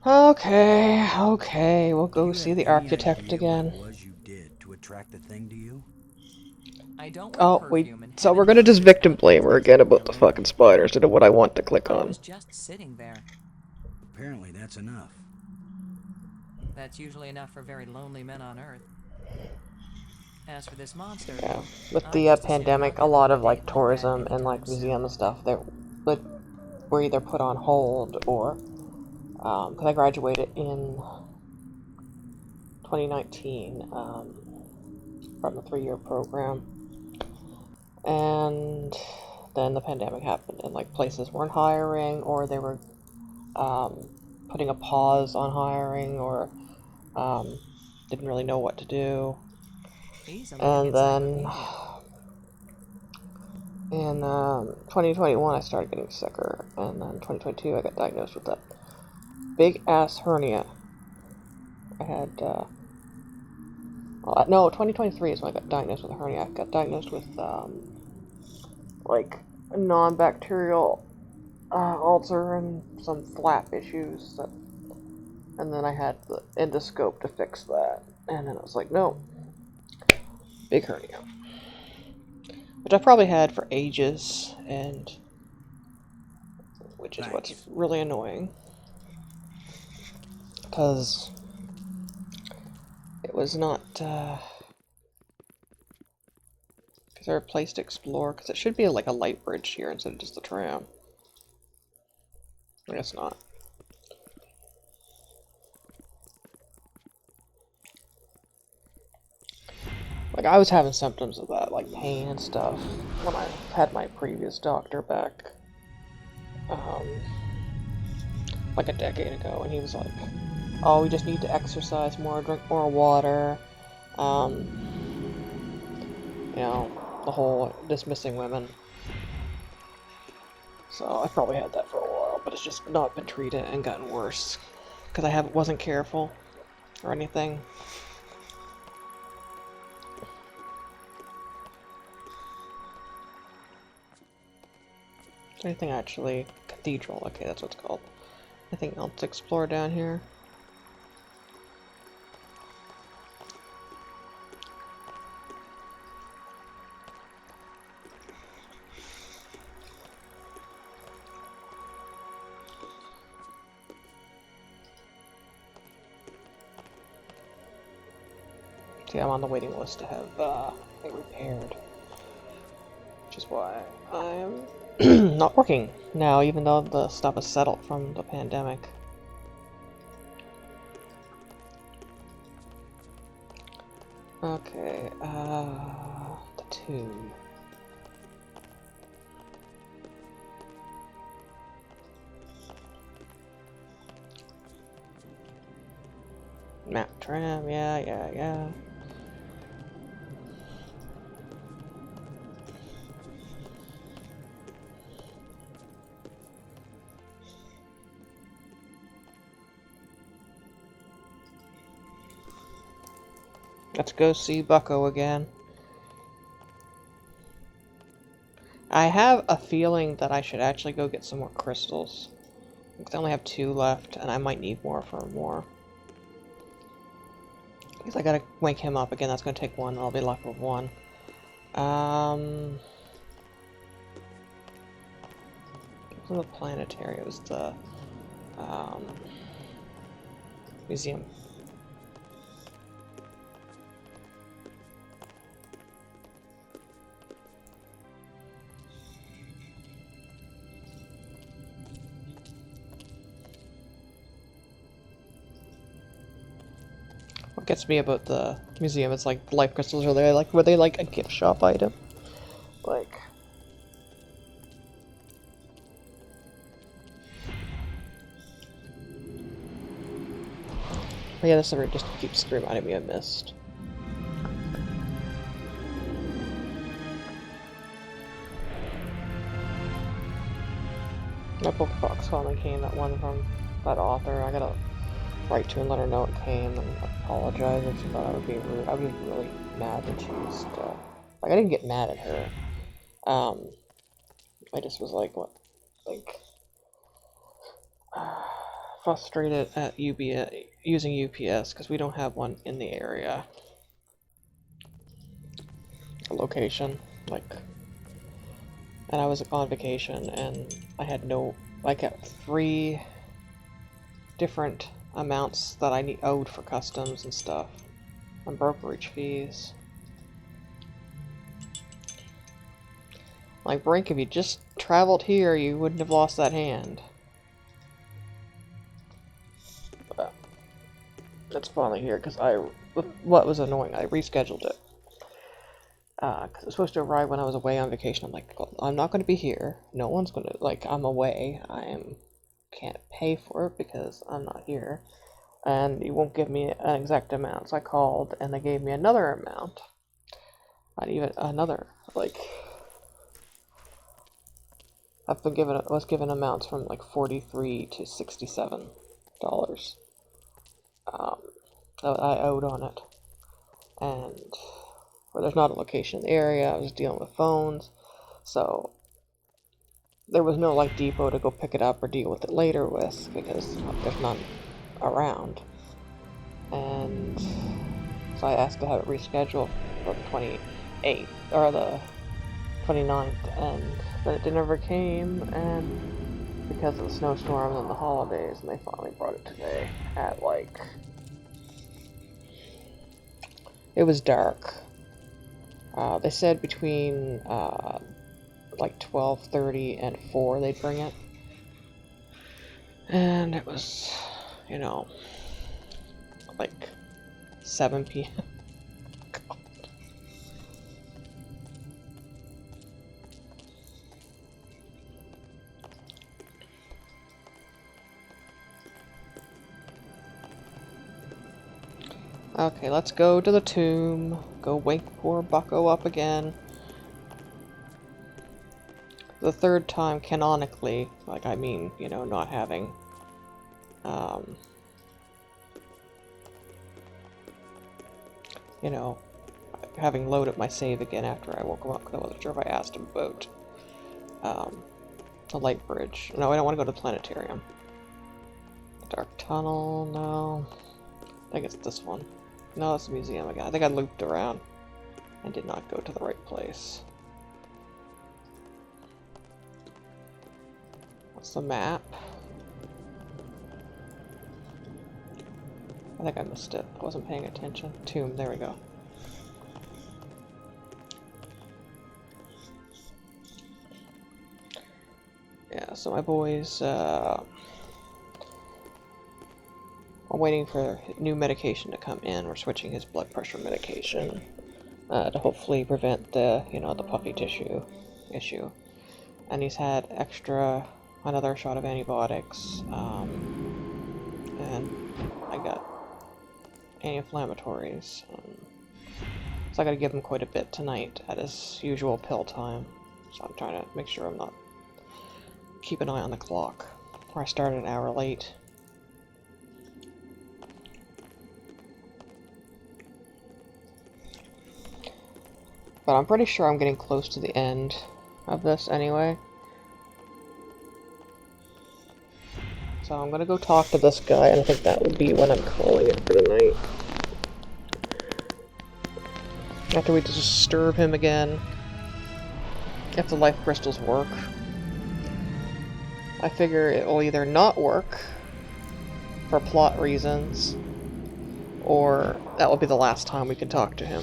Okay, we'll go Do you see have the any architect idea again. What it was you did to attract the thing to you? I don't wear Oh, perfume and so we're heaven gonna just knows victim blame her again about the fucking spiders. Did what I want to click I on. was just sitting there. apparently that's enough. That's usually enough for very lonely men on Earth. As for this monster, Yeah, with I the just assumed pandemic, I'd a never lot have of a like date like that tourism and anytime like soon. museum stuff were either put on hold or because I graduated in 2019 from a 3-year program, and then the pandemic happened and like places weren't hiring or they were putting a pause on hiring or didn't really know what to do. He's a living And then encyclopedia. in 2021 I started getting sicker, and then 2022 I got diagnosed with that big ass hernia. I had no, 2023 is when I got diagnosed with a hernia. I got diagnosed with like a non-bacterial ulcer and some flap issues and then I had the endoscope to fix that, and then it was like, no, big hernia, which I probably had for ages, and which is what's Thanks. really annoying, because it was not, is there a place to explore? Because it should be like a light bridge here instead of just the tram. I guess not. Like, I was having symptoms of that, like pain and stuff, when I had my previous doctor back, like a decade ago, and he was like, oh, we just need to exercise more, drink more water, you know, the whole dismissing women. So I probably had that for a while, but it's just not been treated and gotten worse, because I wasn't careful or anything. Anything actually? Cathedral, okay, that's what it's called. Anything else to explore down here? See, I'm on the waiting list to have it repaired, which is why I'm not working now, even though the stuff is settled from the pandemic. Okay, the tomb. Map tram, yeah. Let's go see Bucko again. I have a feeling that I should actually go get some more crystals, because I only have 2 left, and I might need more for more. Because I gotta wake him up again, that's gonna take 1, and I'll be left with 1. It wasn't the planetarium, it was the, museum. What gets me about the museum is like life crystals are there, like, were they like a gift shop item? Like, but yeah, this just keeps reminding me of Mist. My book box finally came, that one from that author. I gotta write to her and let her know it came and apologize if she thought I would be rude. I was really mad that she was, like, I didn't get mad at her. I just was like, what, like, frustrated at using UPS because we don't have one in the area. A location, like, and I was on vacation and I had I kept 3 different amounts that I owed for customs and stuff, and brokerage fees. Like, Brink, if you just traveled here, you wouldn't have lost that hand. But it's finally here, because what was annoying, I rescheduled it. Because it was supposed to arrive when I was away on vacation. I'm like, well, I'm not going to be here. No one's going to, like, I'm away. Can't pay for it because I'm not here. And you won't give me an exact amount. So I called, and they gave me another amount. Not even another, like... was given amounts from like $43 to $67 that I owed on it, and where there's not a location in the area, I was dealing with phones, so there was no like depot to go pick it up or deal with it later with because there's none around, and so I asked to have it rescheduled for the 28th or the 29th, but it never came, and because of the snowstorms and the holidays, and they finally brought it today at like, it was dark. They said between like 12:30 and 4 they'd bring it, and it was, you know, like 7 p.m. Okay, let's go to the tomb. Go wake poor Bucko up again. The third time, canonically, like, I mean, you know, not having, you know, having loaded my save again after I woke him up, because I wasn't sure if I asked him about, the light bridge. No, I don't want to go to the planetarium. The dark tunnel, no. I think it's this one. No, it's the museum again. I think I looped around and did not go to the right place. What's the map? I think I missed it. I wasn't paying attention. Tomb, there we go. Yeah, so my boys, I'm waiting for new medication to come in. We're switching his blood pressure medication to hopefully prevent the, you know, the puffy tissue issue. And he's had another shot of antibiotics, and I got anti-inflammatories. So I gotta give him quite a bit tonight at his usual pill time. So I'm trying to make sure I'm not keep an eye on the clock. Or I started an hour late. But I'm pretty sure I'm getting close to the end of this anyway. So I'm gonna go talk to this guy, and I think that would be when I'm calling it for the night. After we disturb him again. If the life crystals work. I figure it will either not work for plot reasons, or that will be the last time we can talk to him.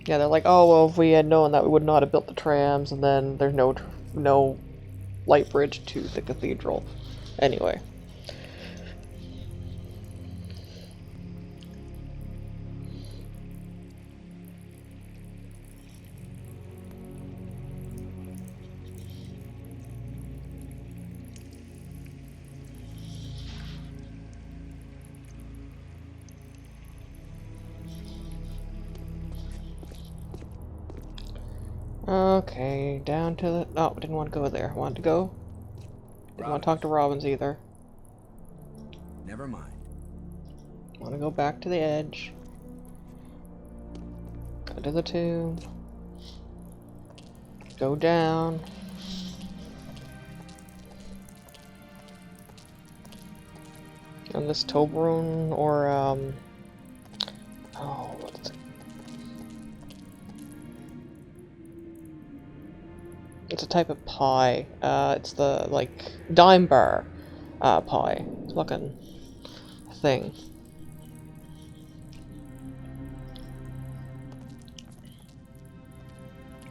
Yeah, they're like, oh, well, if we had known that, we would not have built the trams, and then there's no light bridge to the cathedral. Anyway. Okay, down to the... Oh, I didn't want to go there. I wanted to go... Didn't want to talk to Robbins either. Never mind. Want to go back to the edge. Go to the tomb. Go down. And this Toblerone, or, oh, what's it? It's a type of pie. It's the, like, dime bar pie looking thing.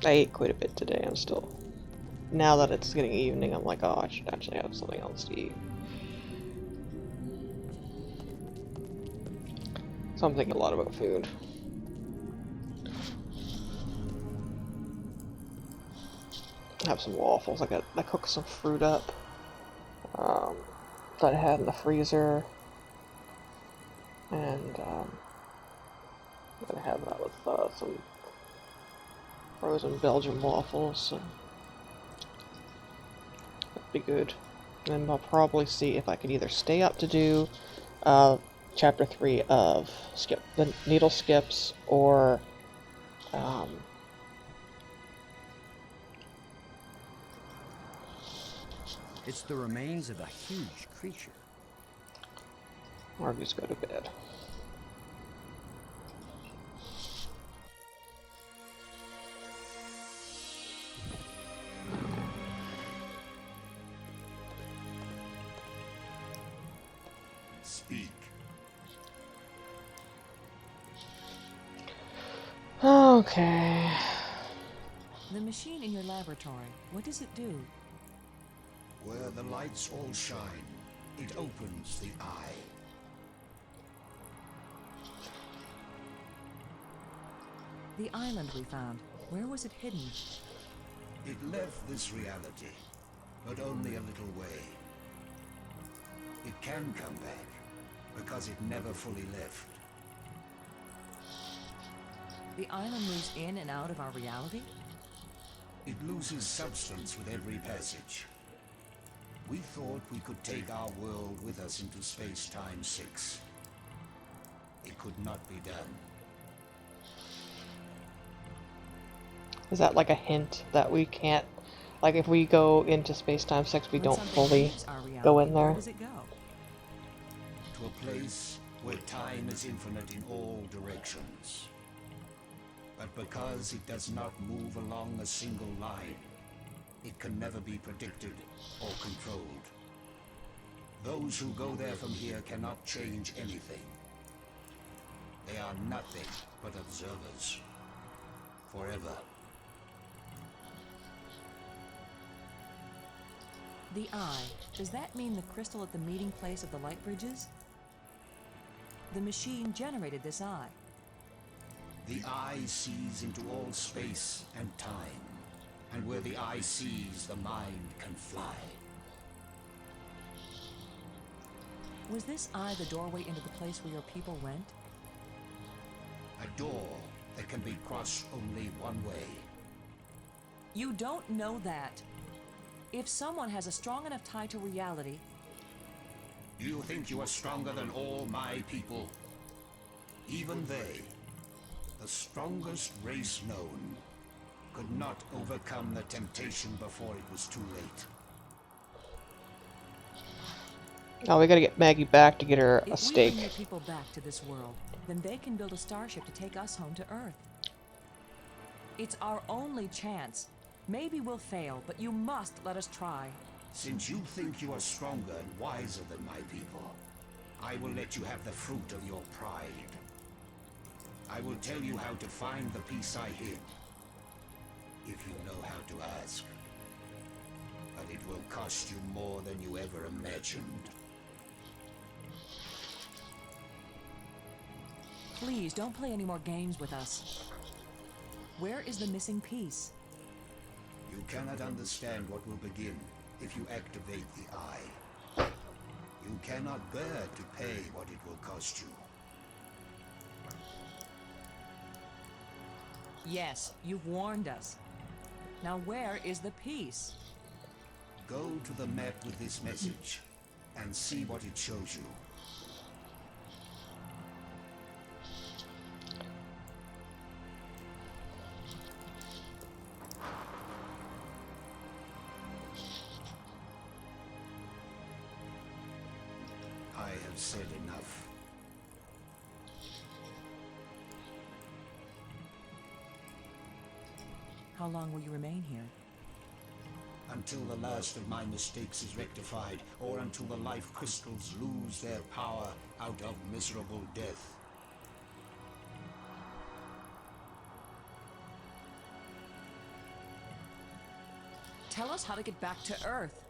I ate quite a bit today. I'm still... Now that it's getting evening, I'm like, oh, I should actually have something else to eat. So I'm thinking a lot about food. Have some waffles. I cooked some fruit up that I had in the freezer, and I'm gonna have that with some frozen Belgian waffles. And that'd be good. And I'll probably see if I could either stay up to do chapter 3 of the needle skips, or It's the remains of a huge creature. or just go to bed. Speak. Okay. The machine in your laboratory, what does it do? Where the lights all shine, it opens the eye. The island we found, where was it hidden? It left this reality, but only a little way. It can come back, because it never fully left. The island moves in and out of our reality? It loses substance with every passage. We thought we could take our world with us into space-time 6. It could not be done. Is that like a hint that we can't, like, if we go into space-time 6, we When don't something fully leaves our reality, go in there? where does it go? To a place where time is infinite in all directions. But because it does not move along a single line, it can never be predicted or controlled. Those who go there from here cannot change anything. They are nothing but observers. Forever. The eye, does that mean the crystal at the meeting place of the light bridges? The machine generated this eye. The eye sees into all space and time, and where the eye sees, the mind can fly. Was this eye the doorway into the place where your people went? A door that can be crossed only one way. You don't know that. If someone has a strong enough tie to reality... You think you are stronger than all my people? Even they, the strongest race known, could not overcome the temptation before it was too late. Oh, we gotta get Maggie back to get her a If we steak. bring your people back to this world, then they can build a starship to take us home to Earth. It's our only chance. Maybe we'll fail, but you must let us try. Since you think you are stronger and wiser than my people, I will let you have the fruit of your pride. I will tell you how to find the piece I hid, if you know how to ask. But it will cost you more than you ever imagined. Please, don't play any more games with us. Where is the missing piece? You cannot understand what will begin if you activate the eye. You cannot bear to pay what it will cost you. Yes, you've warned us. Now where is the piece? Go to the map with this message and see what it shows you. I have said enough. How long will you remain here? until the last of my mistakes is rectified, or until the life crystals lose their power out of miserable death. Tell us how to get back to Earth.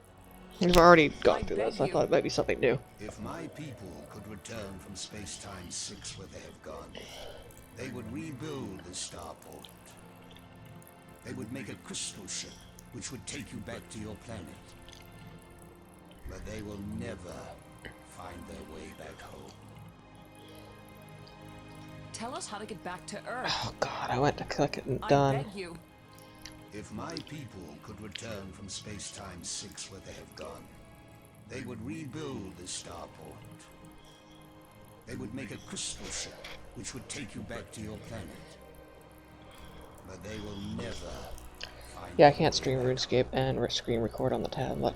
We've already gone I through beg this. I you. thought it might be something new. If my people could return from space-time 6 where they have gone, they would rebuild the starport. They would make a crystal ship which would take you back to your planet. But they will never find their way back home. Tell us how to get back to Earth. Oh god, I went to click it and I done. beg you. If my people could return from space-time 6 where they have gone, they would rebuild the starport. They would make a crystal ship which would take you back to your planet. But they will never find Yeah, I their can't way stream back. RuneScape and screen record on the tablet.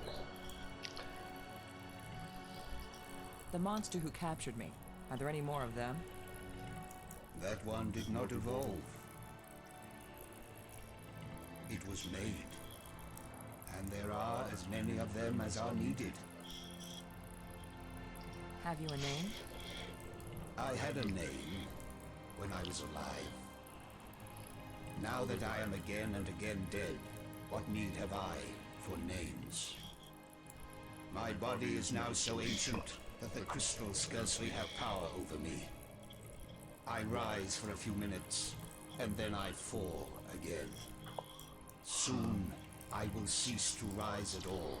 The monster who captured me. Are there any more of them? That one did not evolve. It was made. And there are as many of them as are needed. Have you a name? I had a name when I was alive. Now that I am again and again dead, what need have I for names? My body is now so ancient that the crystals scarcely have power over me. I rise for a few minutes, and then I fall again. Soon, I will cease to rise at all.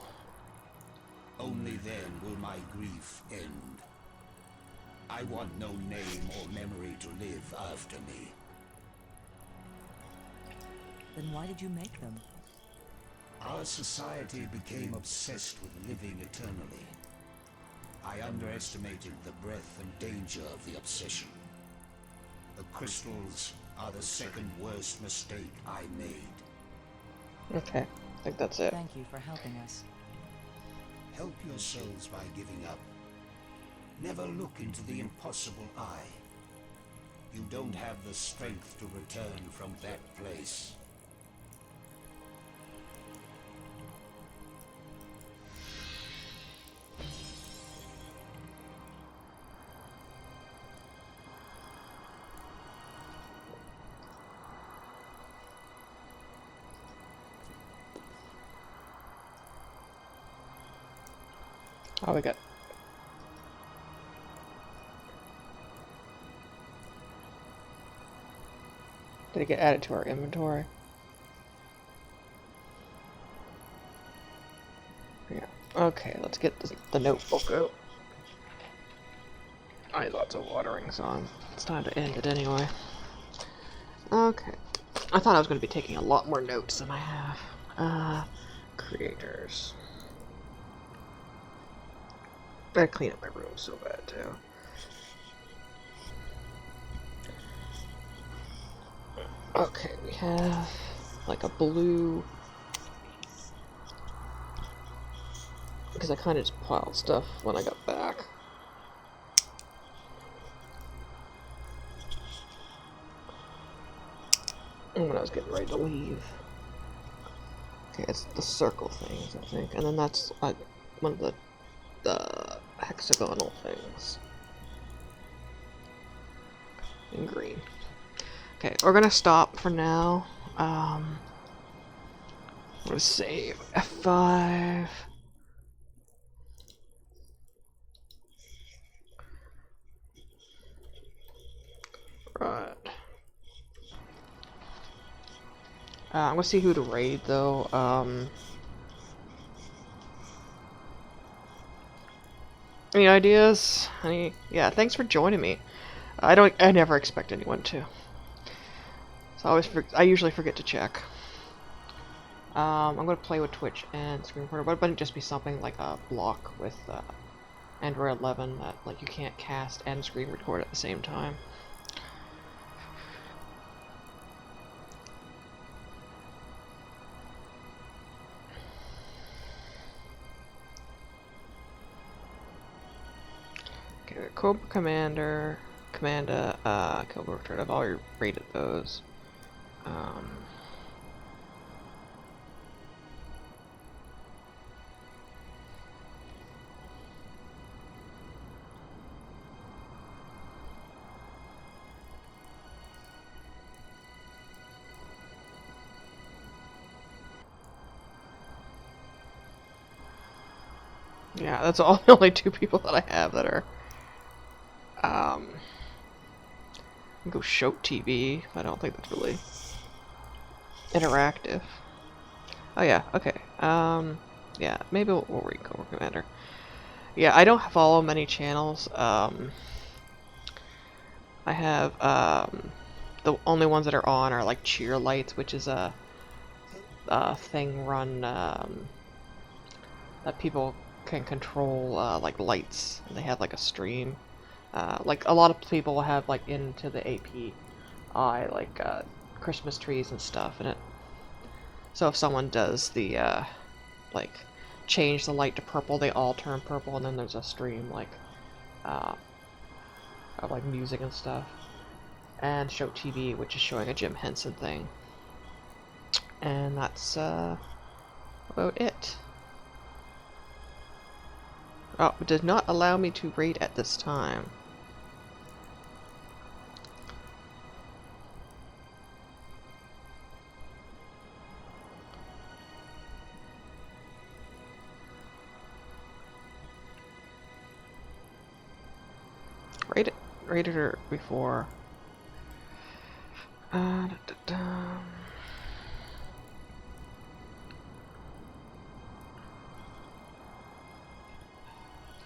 Only then will my grief end. I want no name or memory to live after me. Then why did you make them? Our society became obsessed with living eternally. I underestimated the breadth and danger of the obsession. The crystals are the second worst mistake I made. Okay, I think that's it. Thank you for helping us. Help yourselves by giving up. Never look into the impossible eye. You don't have the strength to return from that place. Oh, we got. Did it get added to our inventory? Yeah. Okay, let's get the notebook out. I had lots of watering, so it's time to end it anyway. Okay. I thought I was going to be taking a lot more notes than I have. Creators. I gotta clean up my room so bad, too. Okay, we have like a blue, because I kind of just piled stuff when I got back. And when I was getting ready to leave. Okay, it's the circle things, I think, and then that's one of the hexagonal things in green. Okay, we're gonna stop for now. I'm gonna save F5. Right. I'm gonna see who to raid though. Any ideas? Yeah, thanks for joining me. I never expect anyone to. So I usually forget to check. I'm gonna play with Twitch and screen recorder, but it wouldn't just be something like a block with Android 11 that like you can't cast and screen record at the same time. Okay, Cobra Commander, Cobra Return. I've already rated those. Yeah, that's all the only two people that I have that are go Shoat TV. I don't think that's really interactive. Oh yeah, okay. Yeah, maybe we'll read Cobra Commander. Yeah, I don't follow many channels. I have the only ones that are on are like Cheer Lights, which is a thing run that people can control like lights. And they have like a stream. Like a lot of people have like into the API like Christmas trees and stuff in it. So if someone does the like change the light to purple, they all turn purple, and then there's a stream like of like music and stuff. And Show TV, which is showing a Jim Henson thing. And that's about it. Oh, it did not allow me to raid at this time. Rated her before. Da, da, da.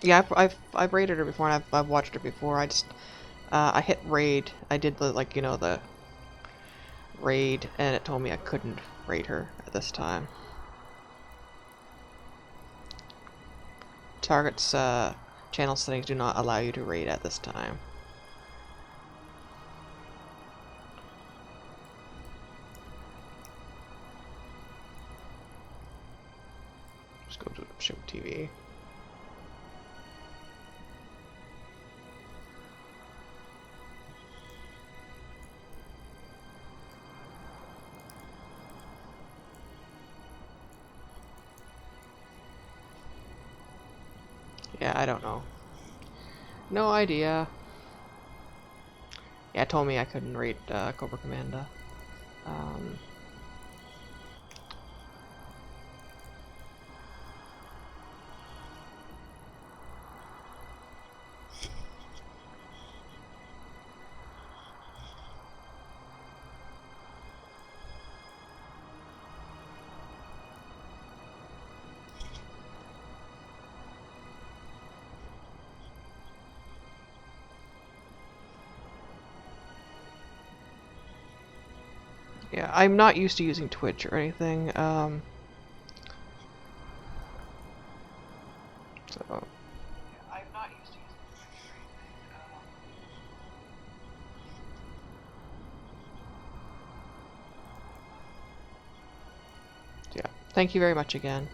Yeah, I've raided her before, and I've watched her before. I just I hit raid. I did the like the raid, and it told me I couldn't raid her at this time. Target's channel settings do not allow you to raid at this time. Just go to Show TV. Yeah, I don't know. No idea. Yeah, it told me I couldn't rate Cobra Commander. Yeah, I'm not used to using Twitch or anything. So. I'm not used to using Twitch or anything. Yeah, thank you very much again.